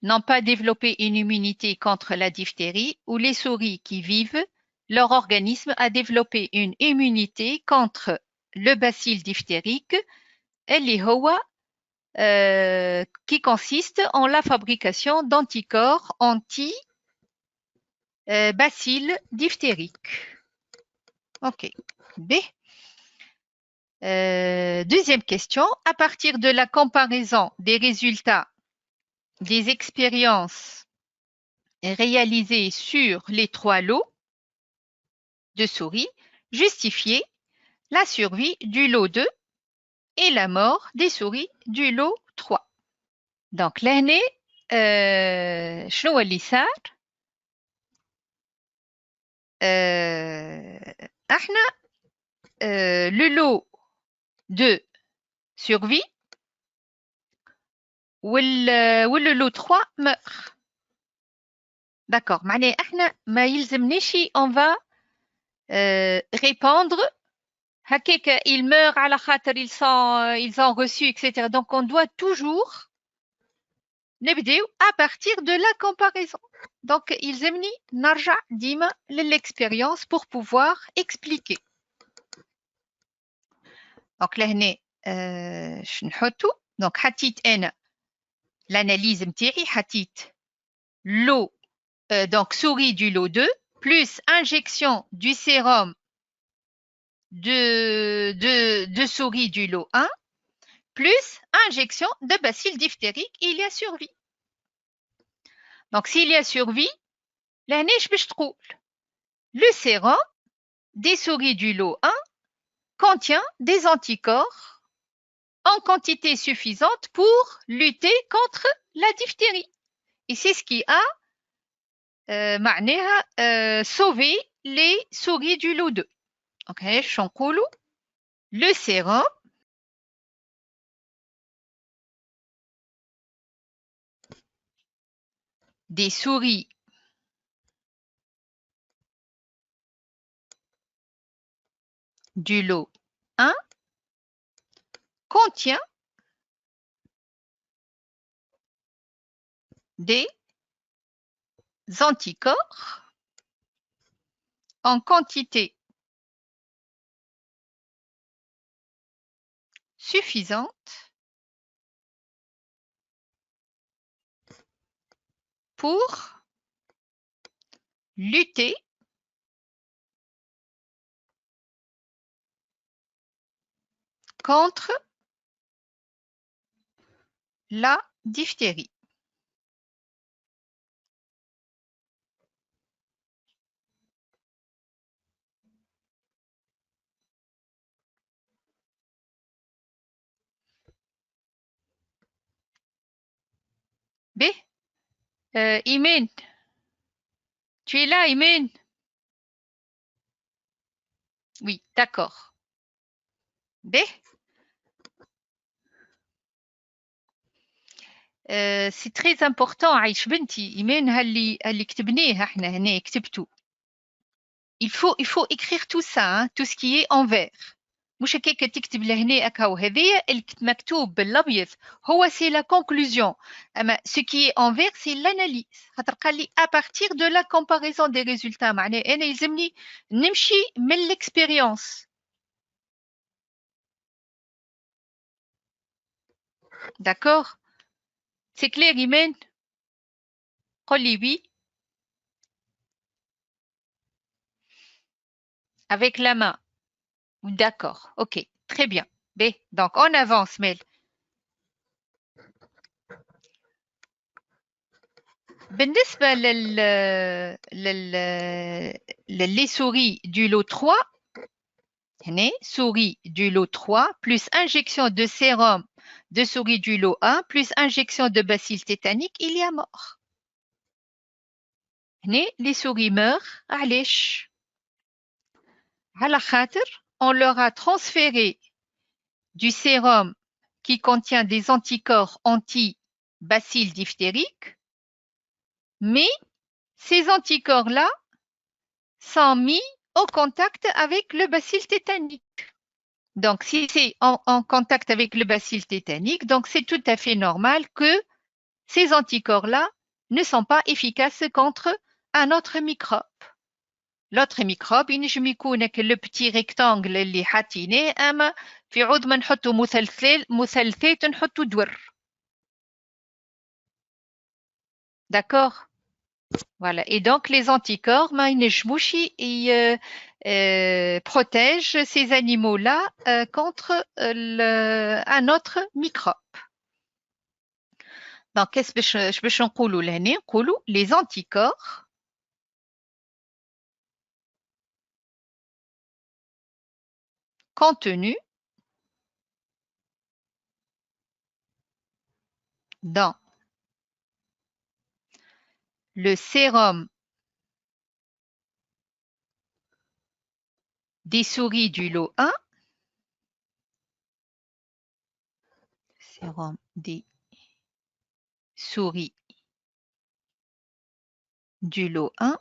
n'ont pas développé une immunité contre la diphtérie, ou les souris qui vivent, leur organisme a développé une immunité contre le bacille diphtérique, qui consiste en la fabrication d'anticorps anti-bacille diphtérique. Ok. B. Deuxième question. À partir de la comparaison des résultats des expériences réalisées sur les 3 lots de souris, justifiez la survie du lot 2 et la mort des souris du lot 3. Donc, l'année, شنو اللي صار؟ احنا le lot de survie ou le lot 3 meurt. D'accord. معناه احنا ما يلزمنيش on va répandre هكاك ils meurent على خاطر ils ont reçu etc. Donc on doit toujours نبداو à partir de la comparaison. Donc يلزمني نرجع ديما للexpérience pour pouvoir expliquer. Donc لهنا باش نحطو donc حطيت انا l'analyse نتاعي حطيت lot donc souris du lot 2 plus injection du sérum de souris du lot 1 plus injection de bacille diphthérique, il y a survie. Donc s'il y a survie, la neige le sérum des souris du lot 1 contient des anticorps en quantité suffisante pour lutter contre la diphtérie. Et c'est ce qui a sauvé les souris du lot 2. Donc, le sérum des souris du lot 1 contient des anticorps en quantité suffisante pour lutter contre la diphtérie. B. Imen. Tu es là, Imen? Oui, d'accord. B. C'est très important عايش بنتي إيمان اللي كتبناه احنا هنا كتبتو. Il faut écrire tout ça, hein, tout ce qui est en vert. مش هكاك تكتب لهنا اكاو هذايا المكتوب بالابيض هو سي لا كونكلوزيون اما ce qui est en vert c'est l'analyse خاطر قال لي à partir de la comparaison des résultats معناه انا يلزمني نمشي من l'expérience. D'accord? C'est clair Imen? قل لي oui. Avec la main. D'accord. OK. Très bien. B. Donc on avance Mel. بالنسبة les souris du lot 3 souris du lot 3 plus injection de sérum de souris du lot 1 plus injection de bacille tétanique, il y a mort. Les souris meurent. علاش؟ على خاطر on leur a transféré du sérum qui contient des anticorps anti-bacille diphthérique, mais ces anticorps-là sont mis au contact avec le bacille tétanique. Donc, si c'est en contact avec le bacille tétanique, donc c'est tout à fait normal que ces anticorps-là ne sont pas efficaces contre un autre microbe. L'autre microbe ينجم يكون le petit rectangle اللي حاطينه اما في عوض ما نحطوا مثلثات نحطوا دور. D'accord? Voilà. Et donc, les anticorps, protègent ces animaux-là contre un autre microbe. Donc, qu'est-ce que je نقولوا لهنا؟ نقولوا les anticorps contenus dans le sérum des souris du lot 1, sérum des souris du lot 1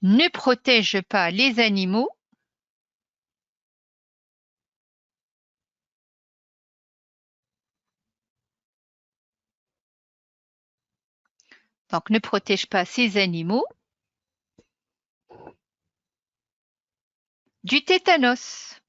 ne protège pas les animaux donc ne protège pas ces animaux du tétanos.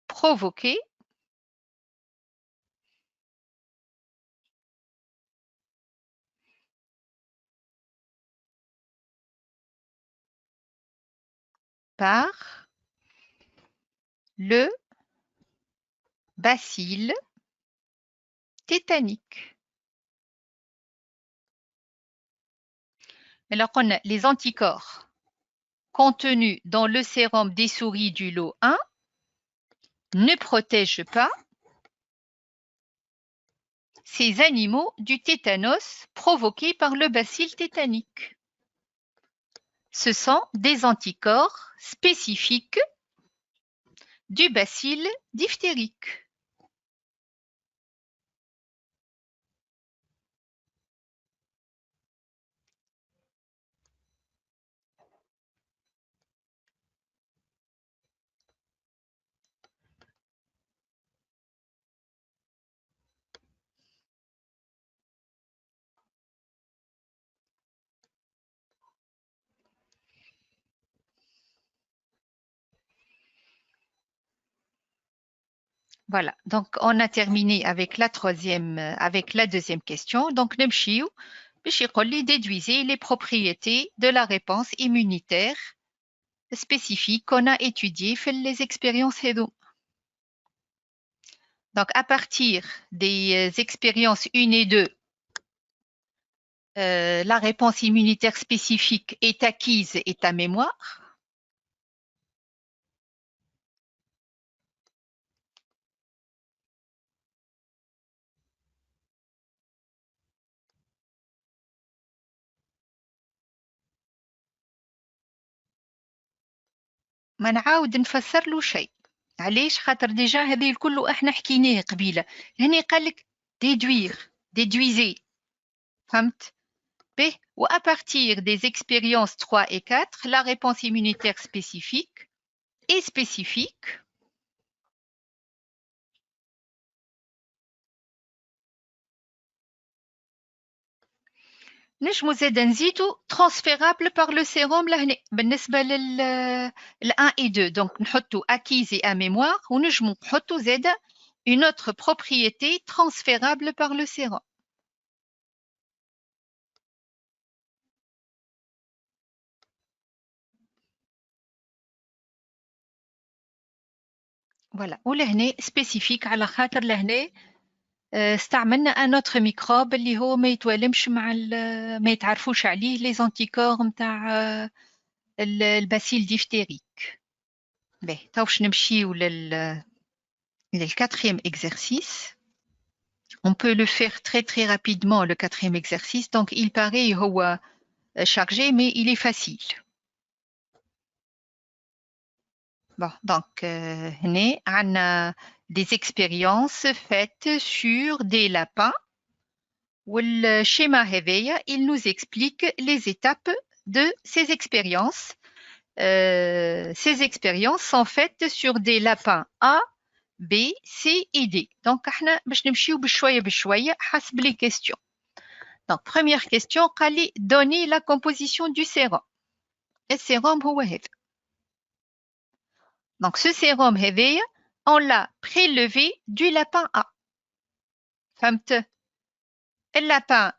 Provoqué par le bacille tétanique. Alors, on a les anticorps contenus dans le sérum des souris du lot 1 ne protègent pas ces animaux du tétanos provoqué par le bacille tétanique. Ce sont des anticorps spécifiques du bacille diphtérique. Voilà, donc on a terminé avec la deuxième question. Donc, نمشيو باش يقول لي déduisez les propriétés de la réponse immunitaire spécifique qu'on a étudiée في les expériences هذو. Donc, à partir des expériences 1 et 2, la réponse immunitaire spécifique est acquise et à mémoire. ما نعاود نفسر له شيء. علاش؟ خاطر ديجا هذه الكل احنا حكيناه قبيله. هنا قال لك déduisez. فهمت؟ به و à partir des expériences 3 et 4, la réponse immunitaire spécifique est spécifique نجمو زاد نزيدو transférable par le sérum لهنا بالنسبة لل 1 et 2 donc نحطو acquise et à mémoire ونجمو نحطو زاد une autre propriété transférable par le sérum. Voilà ولهنا spécifique على خاطر لهنا استعملنا ان اوتر ميكروب اللي هو ما يتوالمش مع ما يتعرفوش عليه لي زانتيكور نتاع الباسيل ديفتيريك. باهي تو باش نمشيو للquatrième exercice. On peut le faire très très rapidement le quatrième exercice. Donc il paraît هو chargé mais il est facile. Bon, donc هنا عندنا des expériences faites sur des lapins. Le schéma هذايا, il nous explique les étapes de ces expériences. Ces expériences sont faites sur des lapins A, B, C et D. Donc, احنا باش نمشيو بشوية بشوية حسب les questions. Donc, première question, قال لي donner la composition du sérum. السيروم هو هذا. Donc, ce sérum هذايا, on l'a prélevé du lapin A. فهمت؟ اللابان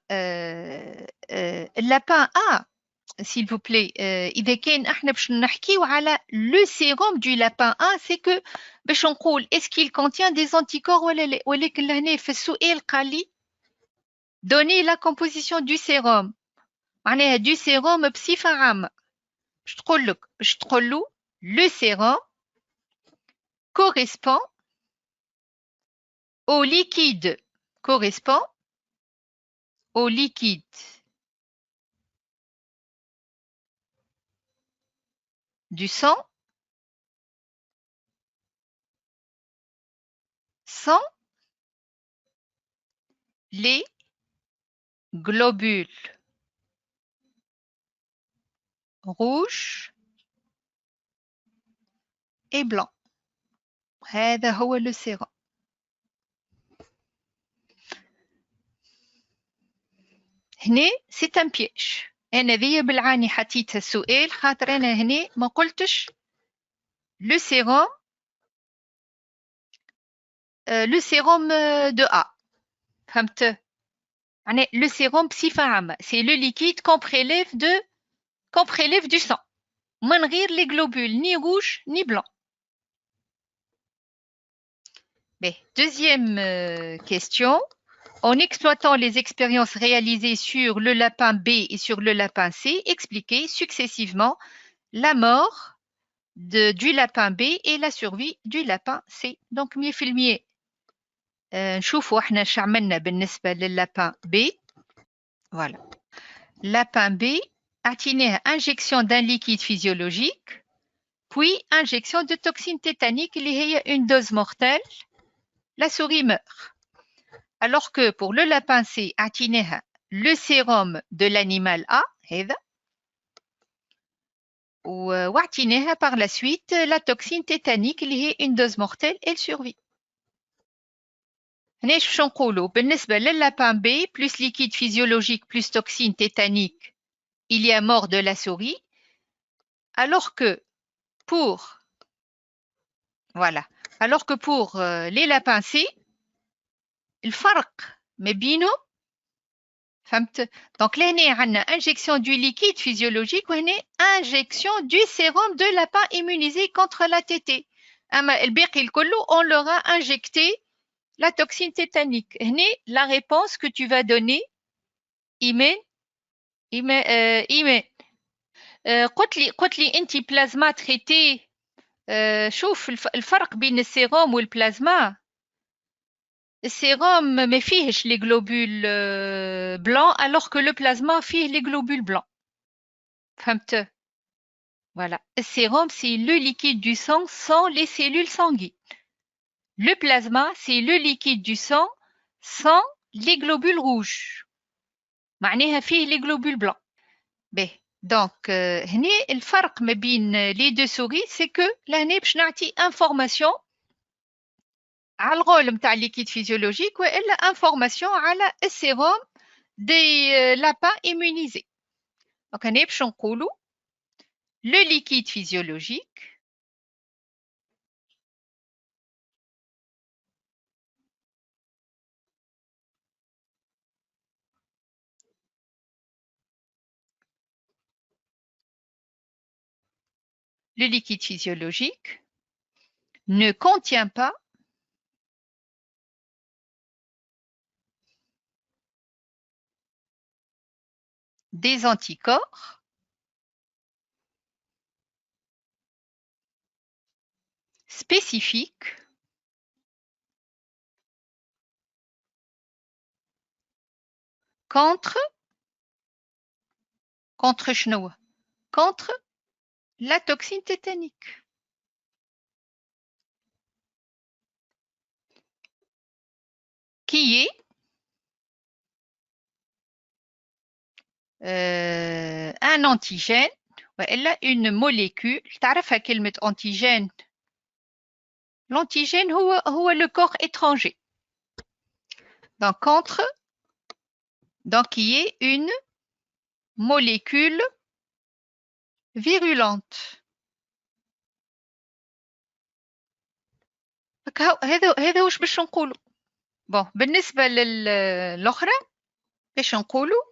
s'il vous plaît إذا كان احنا باش نحكيو على le sérum du lapin A c'est que باش نقول est-ce qu'il contient des anticorps ولا لا ولكن لهنا في السؤال قال لي donner la composition du sérum معناها du sérum بصفة عامة باش تقول له Le sérum correspond au liquide, correspond au liquide du sang sans les globules rouges et blancs. هذا هو le sérum. هنا c'est un piège. أنا ذي بالعاني حطيت السؤال خاطر أنا هنا ما قلتش le sérum de A. فهمت؟ يعني le sérum بصفة عامة c'est le liquide qu'on prélève du sang من غير les globules ni rouges ni blancs. Deuxième question. En exploitant les expériences réalisées sur le lapin B et sur le lapin C, expliquez successivement la mort du lapin B et la survie du lapin C. Donc 100% نشوفوا احنا شو عملنا بالنسبة لللapin B. Voilà. Lapin B, أعطيناه injection d'un liquide physiologique, puis injection de toxine tétanique اللي هي une dose mortelle. La souris meurt. Alors que pour le lapin C, أعطيناها le sérum de l'animal A, هذا, وأعطيناها par la suite la toxine tétanique اللي هي une dose mortelle, elle survit. هنا شو نقولوا بالنسبة لللapin B plus liquide physiologique plus toxine tétanique, il y a mort de la souris. Alors que pour les lapins C, الفرق ما بينهم فهمت. Donc là هنا عندنا injection du liquide physiologique وهنا injection du sérum de lapin immunisé contre la TT. أما الباقي الكل on leur a injecté la toxine tétanique. هنا la réponse que tu vas donner إيمان قلت لي أنت بلازما تريتي. شوف الفرق بين السيروم والبلازما. السيروم ما فيهش les globules blancs alors que le plasma فيه les globules blancs. فهمت؟ Voilà. Le sérum, c'est le liquide du sang sans les cellules sanguines. Le plasma, c'est le liquide du sang sans les globules rouges. معناها فيه les globules blancs. Donc, هنا الفرق ما بين les deux souris, c'est que لهنا باش نعطي information على الغول نتاع liquide physiologique والا information على السيروم des lapins immunisés. Donc هنا باش نقولوا le liquide physiologique ne contient pas des anticorps spécifiques contre la toxine tétanique. Qui est un antigène والا une molécule. تعرفها كلمة antigène. L'antigène هو le corps étranger. Donc qui est une molécule virulente. هذا واش باش نقولوا. Bon, بالنسبة للأخرى باش نقولوا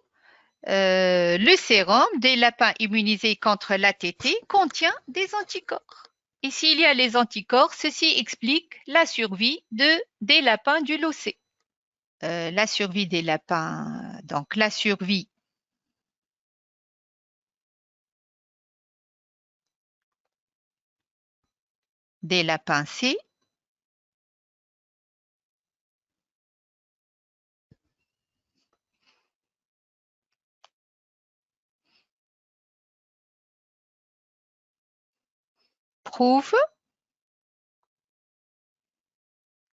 le sérum des lapins immunisés contre l'ATT contient des anticorps. Et s'il y a les anticorps, ceci explique la survie des lapins du lot C. La survie des lapins, donc la survie dès la pincée. Prouve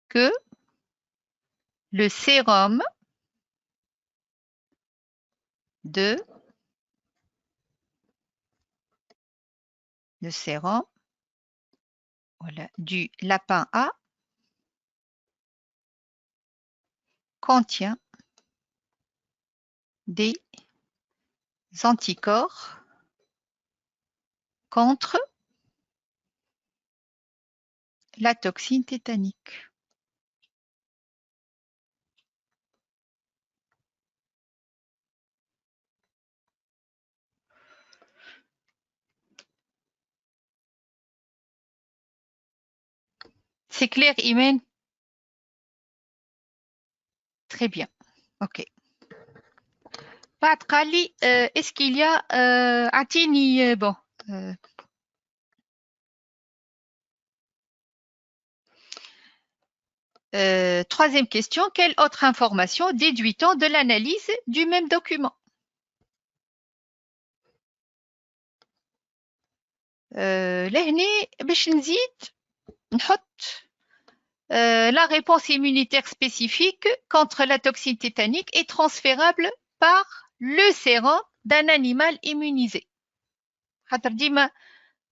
que le sérum de le sérum voilà, du lapin A contient des anticorps contre la toxine tétanique. C'est clair, Imen? Très bien. OK. بعد قال لي est-ce qu'il y a اعطيني bon troisième question, quelle autre information déduit-on de l'analyse du même document? لهنا باش نزيد نحط la réponse immunitaire spécifique contre la toxine tétanique est transférable par le sérum d'un animal immunisé. خاطر ديما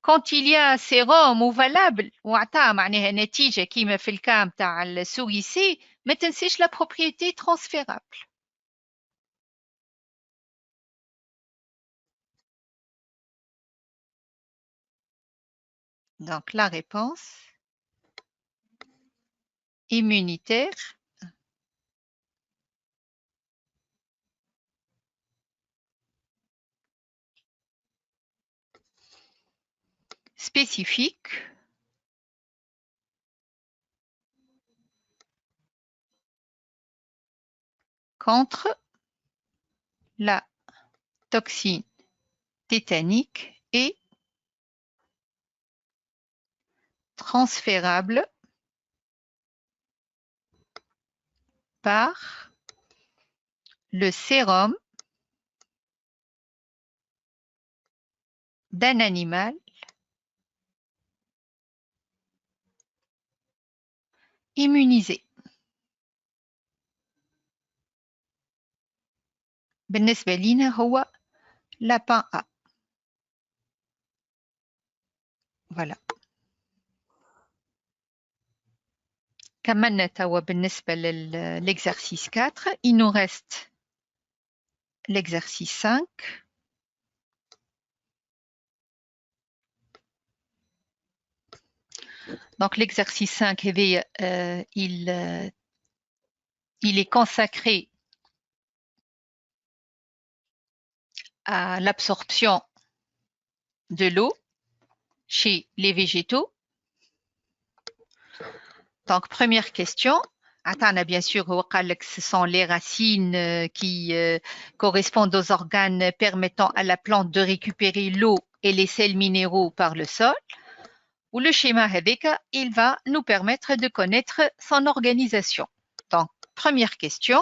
quand il y a un sérum ou valable وعطاه معناها نتيجة كيما في الكا متاع السويسي ما تنسيش la propriété transférable. Donc la réponse immunitaire spécifique contre la toxine tétanique est transférable par le sérum d'un animal immunisé. بالنسبة لينا هو lapin A. Voilà. كملنا توا بالنسبة l'exercice 4. Il nous reste l'exercice 5. Donc l'exercice 5, il est consacré à l'absorption de l'eau chez les végétaux. Donc, première question. Attends, bien sûr, ce sont les racines qui correspondent aux organes permettant à la plante de récupérer l'eau et les sels minéraux par le sol. Ou le schéma avec, il va nous permettre de connaître son organisation. Donc, première question.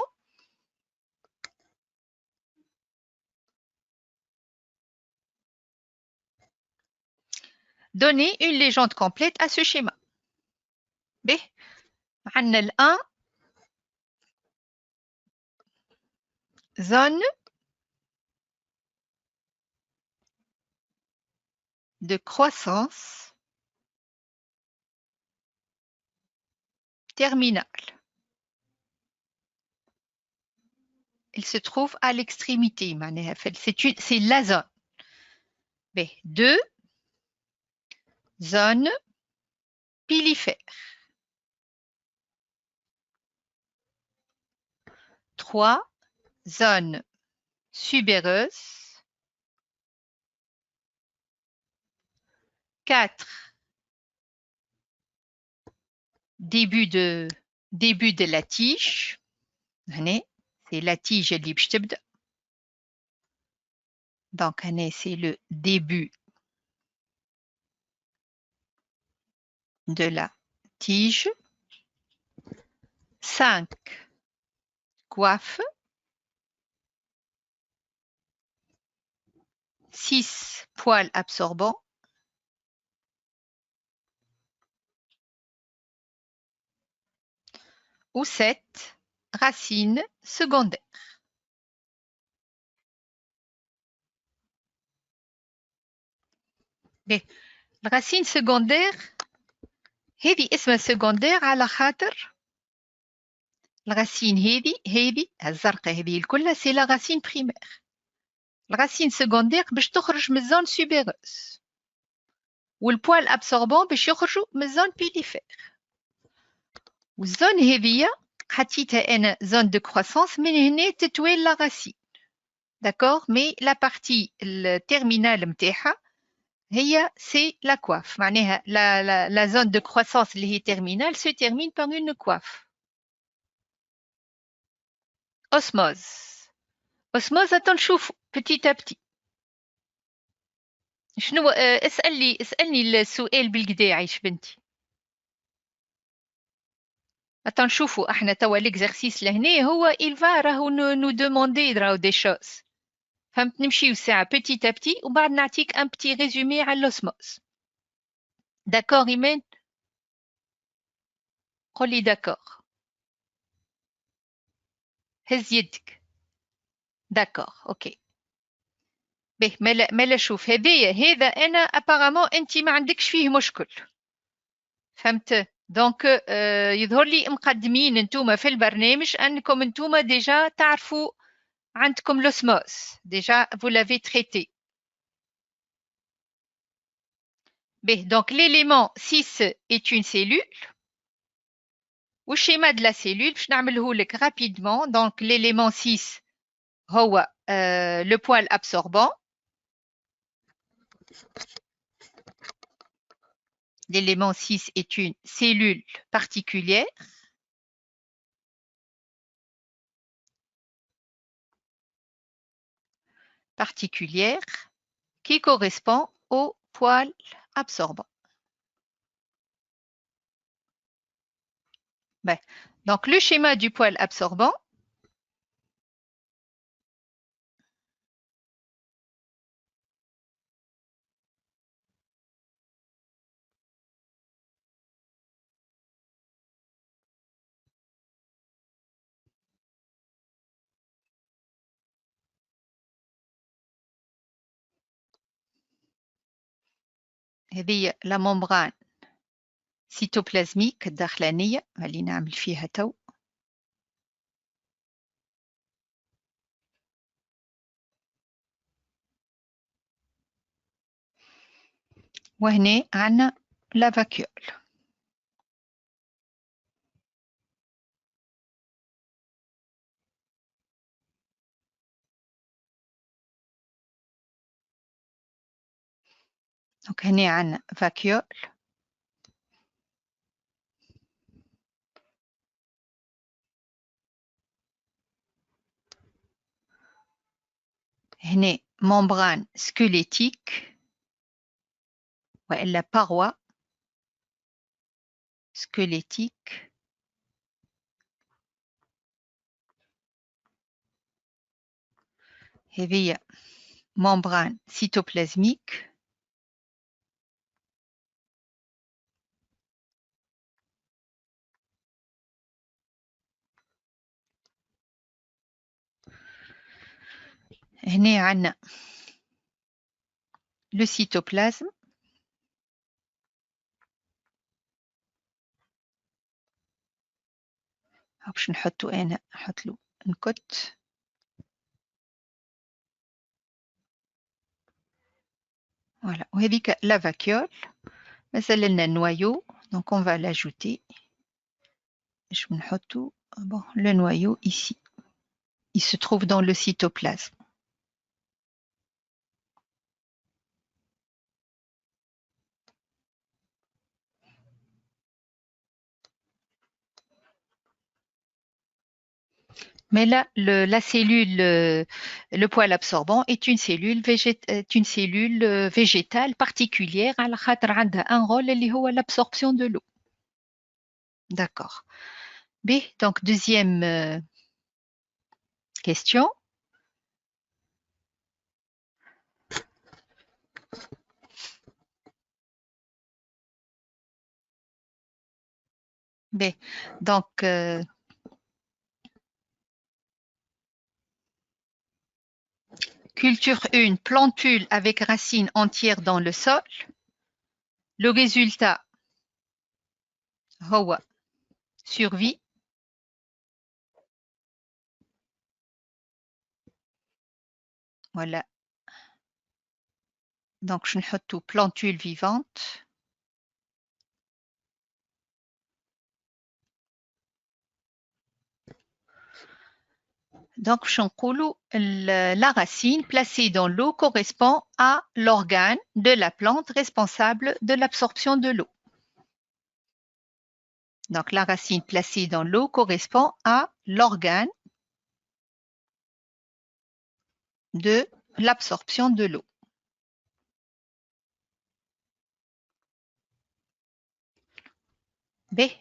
Donnez une légende complète à ce schéma. B. عندنا ال 1 zone de croissance terminale. Il se trouve à l'extrémité. C'est la zone. B. 2 zone pilifère. 3 zone subéreuse. 4 début de la tige. C'est la tige اللي باش تبدأ. Donc c'est le début de la tige, 5 coiffes, 6 poils absorbants, ou 7 racines secondaires. الرacine secondaire هذه اسمها secondaire على خاطر الرacine هذه الزرقاء هذه الكلها سي لا racine primaire. الرacine secondaire باش تخرج من الزون سوبيروس والبوال ابسوربون باش يخرجوا من الزون بيليفير. والزون هذه حطيتها انا زون دو كروسونس من هنا تتوالى لا راسين. داكور مي لا بارتي التيرمينال نتاعها هي سي لا كواف معناها لا زون دو كروسونس اللي هي تيرمينال سو تيرمين بار اون كواف. اوسموز تنشوفوا بتيت ابتي شنو اسالني السؤال بالكدا عايش بنتي. تنشوفوا احنا توا ليكزارسيس لهنا هو il va راهو نو دوموندي راهو دي شوز. فهمت نمشيو ساعه بتيت ابتي وبعد نعطيك ان بتي ريزومي على لوسموس. داكور ايمان؟ قولي داكور. هز يدك. داكور اوكي. به مالا شوف هذا انا ابارامون انت ما عندكش فيه مشكل. فهمت؟ دونك يظهر لي مقدمين انتوما في البرنامج انكم انتوما ديجا تعرفوا عندكم l'osmose. Déjà, vous l'avez traité. Donc, l'élément 6 est une cellule. Au schéma de la cellule, je vais vous rapidement. Donc, l'élément 6, le poil absorbant. L'élément 6 est une cellule particulière. Qui correspond au poil absorbant. Donc, le schéma du poil absorbant, هذه la membrane cytoplasmique الداخلانية اللي نعمل فيها تو. وهنا عندنا la vacuole. Donc هنا عندنا vacuole. هنا membrane squelettique وإلا paroi squelettique. هذه membrane cytoplasmique. هنا عندنا le cytoplasme. باش نحطو انا نحط له نكت. فوالا وهذيك la vacuole. مازال لنا noyau donc on va l'ajouter. باش نحطو bon le noyau ici. Il se trouve dans le cytoplasme. Mais là, la cellule, le poil absorbant est une cellule, végétale particulière على خاطر عندها un rôle اللي هو l'absorption de l'eau. D'accord. B, donc deuxième question. B, donc culture 1, plantule avec racines entières dans le sol. Le résultat, هو survie. Voilà. Donc je نحطو plantule vivante. Donc, la racine placée dans l'eau correspond à l'organe de la plante responsable de l'absorption de l'eau. Donc, la racine placée dans l'eau correspond à l'organe de l'absorption de l'eau.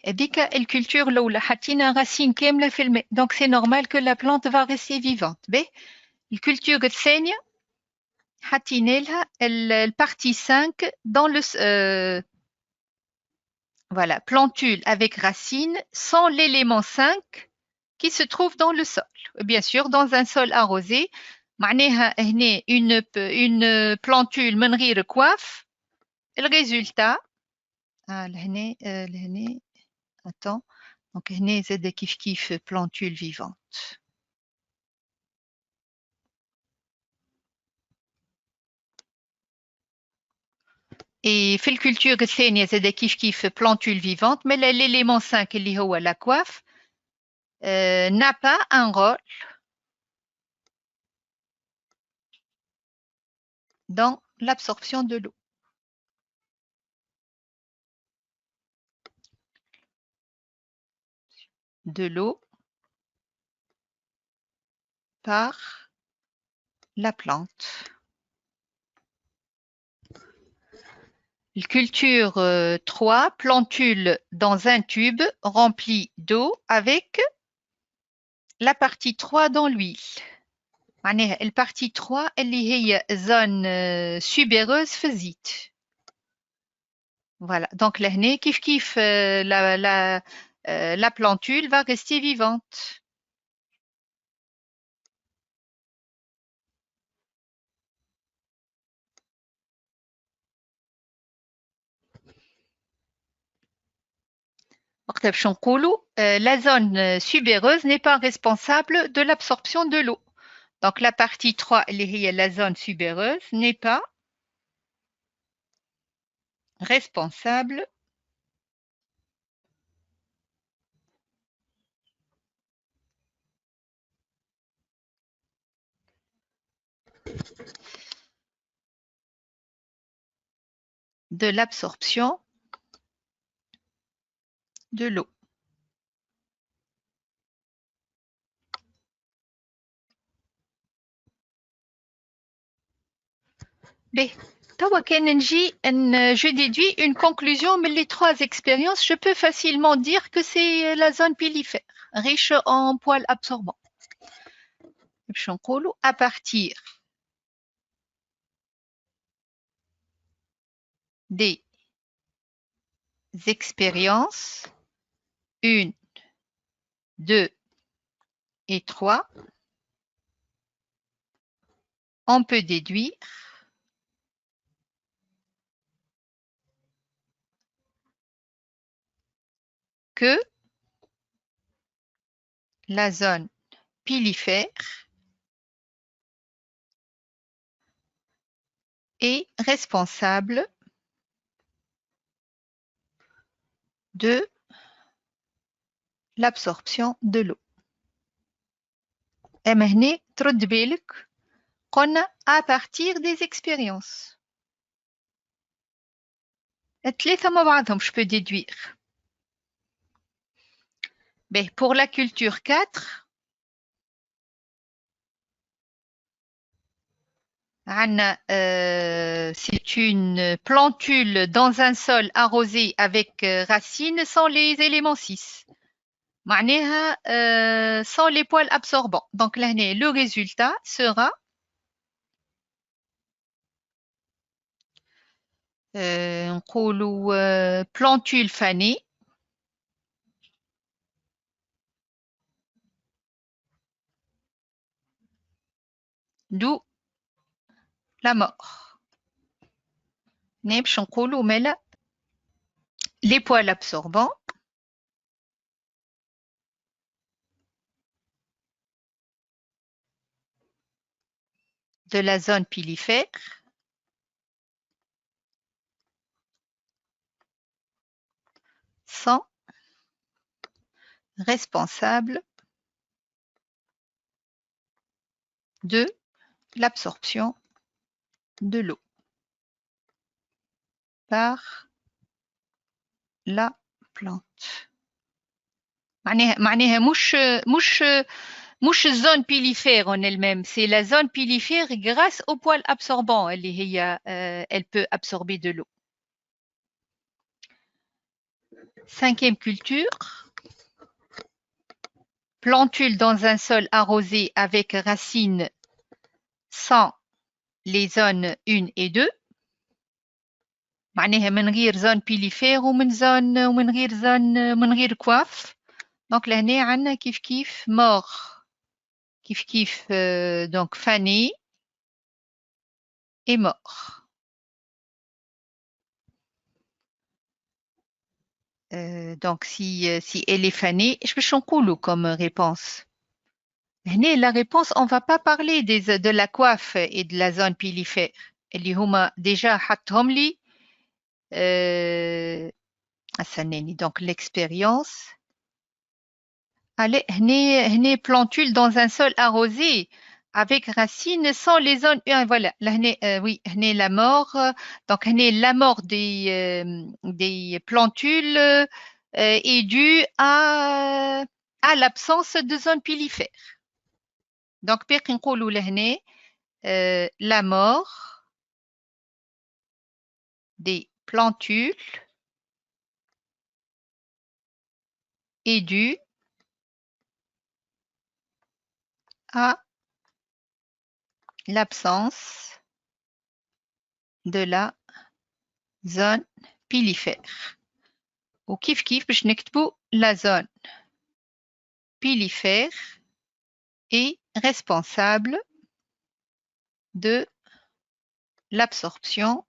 هذيك الculture الأولى حطينا racine كاملة في الماء. Donc, c'est normal que la plante va rester vivante. الculture الثانية حطينا لها الpartie 5 dans le voilà, plantule avec racine sans l'élément 5 qui se trouve dans le sol. Bien sûr, dans un sol arrosé, معناها هنا une plantule من غير coiffe. Le résultat, لهنا attends, donc هنا زاد كيف plantule vivante. Et في الculture الثانية زاد كيف plantule vivante, mais l'élément 5 اللي هو la coiffe n'a pas un rôle dans l'absorption de l'eau. De l'eau par la plante. Culture 3, plantule dans un tube rempli d'eau avec la partie 3 dans l'huile. معناها البارتي 3 اللي هي zone subéreuse في الزيت. Voilà, donc لهنا كيف la plantule va rester vivante. وقتها باش نقولوا la zone subéreuse n'est pas responsable de l'absorption de l'eau. Donc la partie 3 اللي هي la zone subéreuse n'est pas responsable de l'absorption de l'eau. Je déduis une conclusion, mais les trois expériences, je peux facilement dire que c'est la zone pilifère, riche en poils absorbants. À partir des expériences 1, 2 et 3, on peut déduire que la zone pilifère est responsable de l'absorption de l'eau. أما هنا ترد بالك قلنا à partir des expériences. الثلاثة مع بعضهم je peux déduire. Pour la culture 4, C'est une plantule dans un sol arrosé avec racines sans les éléments 6. معناها sans les poils absorbants. Donc là, le résultat sera نقولوا plantule fanée, d'où la mort. باش نقولوا مالا les poils absorbants de la zone pilifère sont responsables de l'absorption de l'eau par la plante. معناها مش zone pilifère en elle-même, c'est la zone pilifère grâce aux poils absorbants elle peut absorber de l'eau. Cinquième culture, plantule dans un sol arrosé avec racines sans les zones 1 et 2. معناها من غير زون بيليفير ومن غير كواف. دونك لهنا عندنا كيف مور كيف donc fanée et mort. Donc si elle est fanée, je peux نقولوا comme réponse. هنا la réponse, on va pas parler de la coiffe et de la zone pilifère. اللي هما déjà حطهم لي donc l'expérience. Allez, هنا plantule dans un sol arrosé avec racines sans les zones. Voilà, là, oui, هنا la mort. Donc, هنا la mort des plantules est due à l'absence de zone pilifère. Donc, بيقي نقولوا لهنا la mort des plantules est due à l'absence de la zone pilifère. وكيف باش نكتبوا la zone pilifère est responsable de l'absorption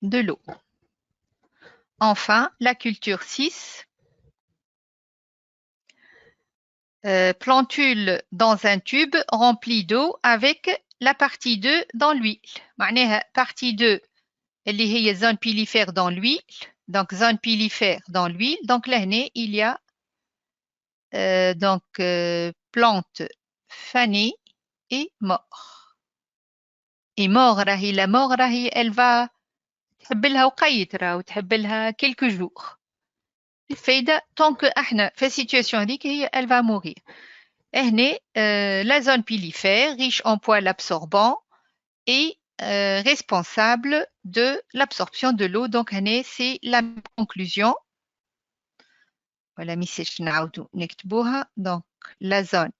de l'eau. Enfin, la culture 6, plantule dans un tube rempli d'eau avec la partie 2 dans l'huile. معناها partie 2 اللي هي zone pilifère dans l'huile. Donc zone pilifère dans l'huile. Donc là il y a plante fanée et mort. Et mort la mort elle va تحب لها وقيت راه وتحب لها quelques jours. الفايدة tant que احنا في situation هذيك هي elle va mourir. هنا la zone pilifère riche en poils absorbants est responsable de l'absorption de l'eau. Donc هنا c'est la conclusion. Voilà ميساج نعاودو نكتبوها. Donc la zone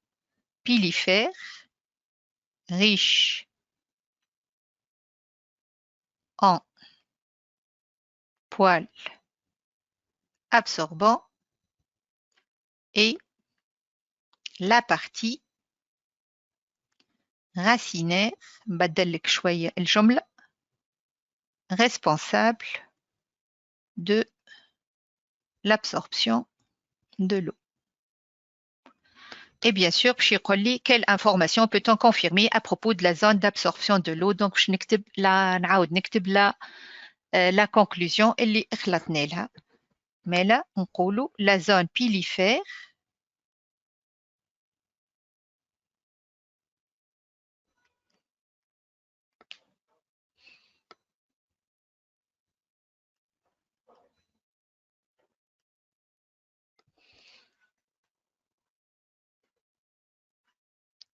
pilifère riche en poils absorbants et la partie racinaire بدلك شوية الجملة responsable de l'absorption de l'eau. Et bien sûr, باش يقول لي quelle information peut-on confirmer à propos de la zone d'absorption de l'eau. Donc باش نكتب نعاود نكتب la conclusion اللي خلطنا لها. Mais là, نقولوا la zone pilifère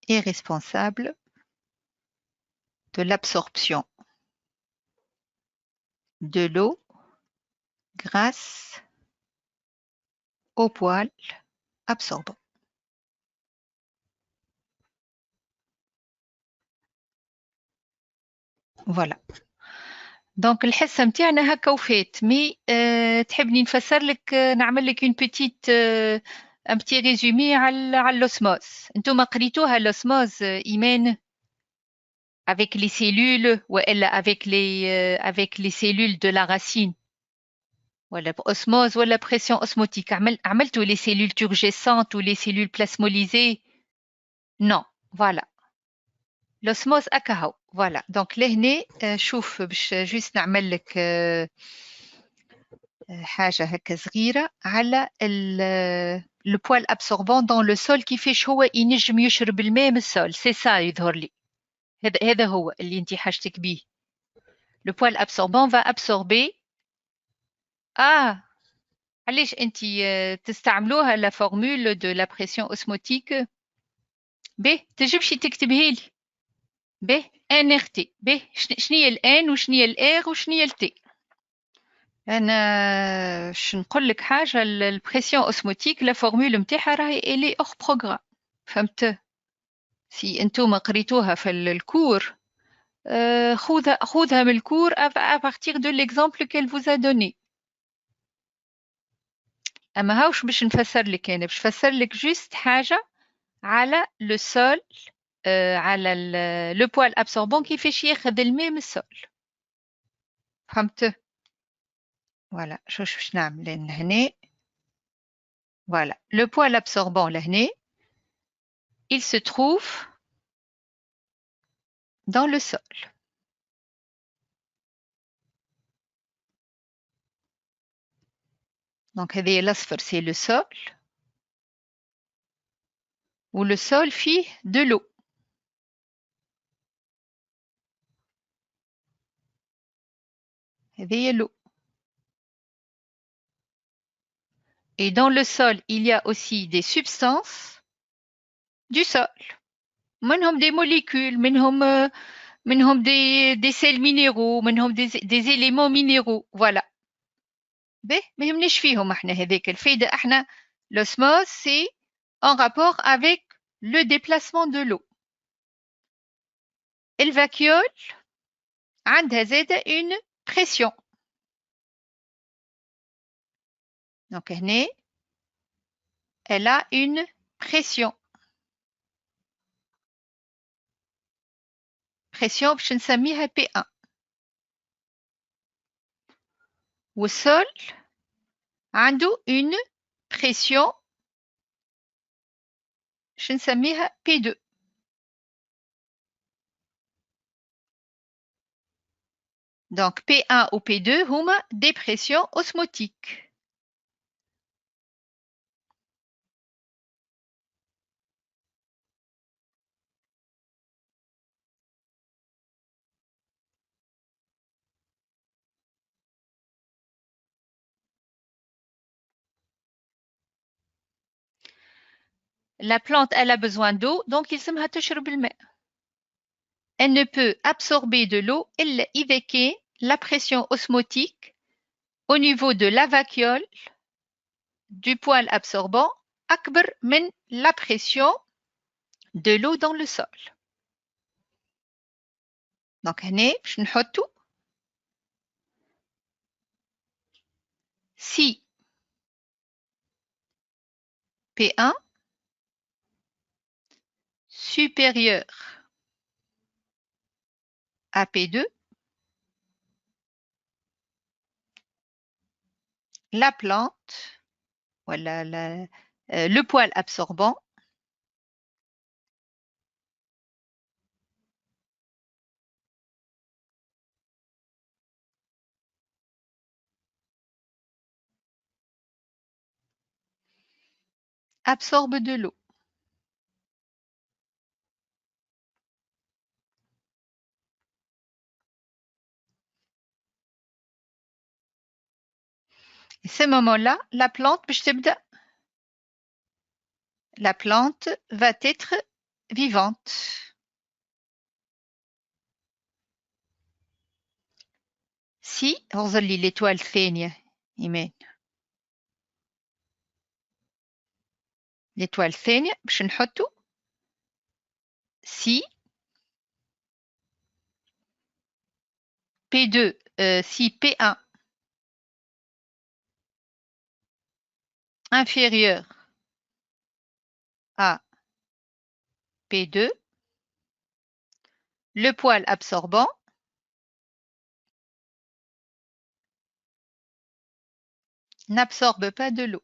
est responsable de l'absorption de l'eau grâce au poil absorbant. Voilà. دونك الحصة متاعنا هكا وفات مي تحبني نفسر لك نعمل لك une petite un petit résumé على l'osmose. انتم قريتوها l'osmose إيمان avec les cellules والا avec les cellules de la racine ولا osmose ولا pression osmotique عملتوا les cellules turgescentes ou les cellules plasmolysées. Non, voilà. l'osmose أكهو. Voilà. Donc لهنا شوف باش juste نعمل لك حاجة هكا صغيرة على le poil absorbant dans le sol كيفاش هو ينجم يشرب الماء من السول. C'est ça يظهر لي. هذا هو اللي انت حاجتك بيه. Le poil absorbant va absorber. علاش انت تستعملوها la formule de la pression osmotique. باهي تجيبش تكتبها لي. باهي NRT. باهي شنية الان وشنية الار وشنية التي. انا باش نقول لك حاجه البريسيون اوسموتيك لا فورمول نتاعها راهي الي اور بروغرام. فهمت؟ سي انتم قريتوها في الكور خذها من الكور à partir de l'exemple qu'elle vous a donné. اما هاوش باش نفسر لك انا باش نفسر لك جوست حاجه على لو سول على لو بوال ابسوربون كيفاش ياخذ الماء من السول. فهمت؟ Voilà, شوش باش نعمل هنا. Voilà, le poil absorbant لهنا il se trouve dans le sol. Donc l'asphore c'est le sol où le sol fait de l'eau. l'eau. Et dans le sol, il y a aussi des substances du sol. منهم des molécules, منهم des sels minéraux, منهم des éléments minéraux. Voilà. باهي ما يهمناش فيهم احنا هذاك الفايدة احنا l'osmose c'est en rapport avec le déplacement de l'eau. الفاكيول عندها زادة une pression. Donc هنا elle a une pression. Pression باش نسميها P1. والسول عنده une pression باش نسميها P2. Donc P1 ou P2 هما des pressions osmotiques. La plante, elle a besoin d'eau, donc يلزمها تشرب الماء. Elle ne peut absorber de l'eau إلا إذا كان la pression osmotique au niveau de la vacuole du poil absorbant أكبر من la pression de l'eau dans le sol. Donc هنا باش نحطو si P1 supérieur à P2, la plante, voilà, le poil absorbant absorbe de l'eau. À ce moment-là, la plante va être vivante. ici غزر لي l'étoile الثانية إيمان l'étoile الثانية باش نحطو si P2 si P1 inférieur à P2, le poil absorbant n'absorbe pas de l'eau.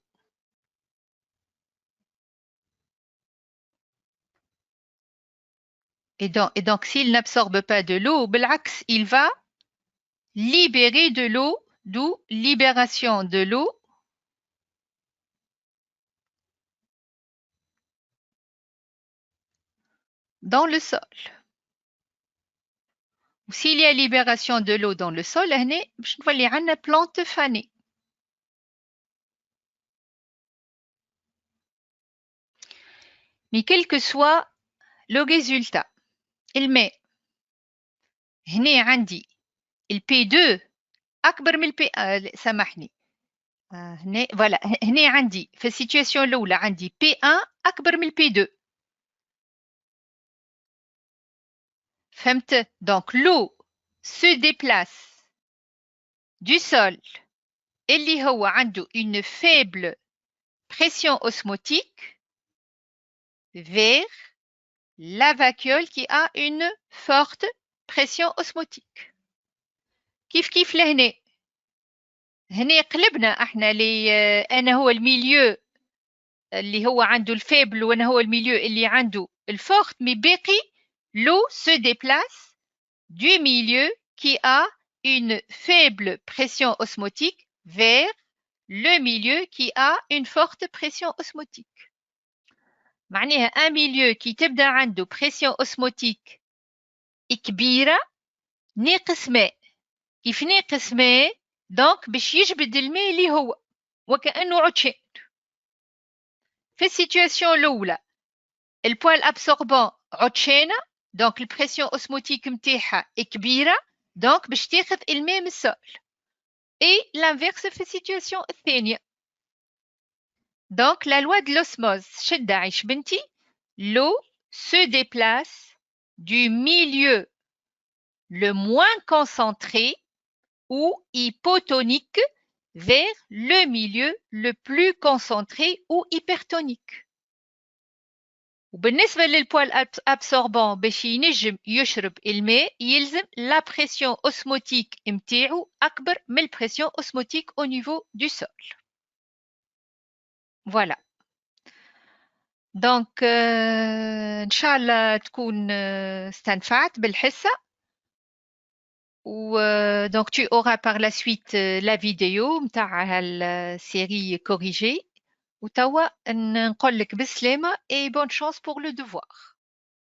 Et donc s'il n'absorbe pas de l'eau, بالعكس, il va libérer de l'eau, d'où libération de l'eau dans le sol. S'il y a libération de l'eau dans le sol, هنا باش نولي عندنا plante fanée. Mais quel que soit le résultat, الماء هنا عندي P2 أكبر من P سامحني هنا voilà هنا عندي في السيتواسيون الأولى عندي P1 أكبر من P2 فهمت donc l'eau se déplace du sol اللي هو عنده une faible pression osmotique vers la vacuole qui a une forte pression osmotique. كيف لهنا هنا قلبنا احنا لي انا هو الميليو اللي هو عنده الفيبل وانا هو الميليو اللي عنده الفورت مي باقي l'eau se déplace du milieu qui a une faible pression osmotique vers le milieu qui a une forte pression osmotique. معناها un milieu qui تبدا عنده pression osmotique كبيرة ناقص ماء كيف ناقص ماء دونك باش يجبد الماء اللي هو وكأنه عطشان. في السيتواسيون الأولى البوال أبسوربون عطشانة دونك البريسيون أوسموتيك متاعها كبيرة دونك باش تاخذ الماء من السول. اي لانفيرس في السيتواسيون الثانية. دونك لا لوا دو لوسموز شد عيش بنتي l'eau se déplace du milieu le moins concentré ou hypotonique vers le milieu le plus concentré ou hypertonique. وبالنسبة للبوال absorbant باش ينجم يشرب الماء يلزم la pression osmotique متاعو أكبر من la pression osmotique au niveau du sol. Voilà. Donc إن شاء الله تكون استنفعت بالحصة. Donc tu auras par la suite la vidéo متاع السيري corrigée وتوا نقول لك بالسلامة et bonne chance pour le devoir.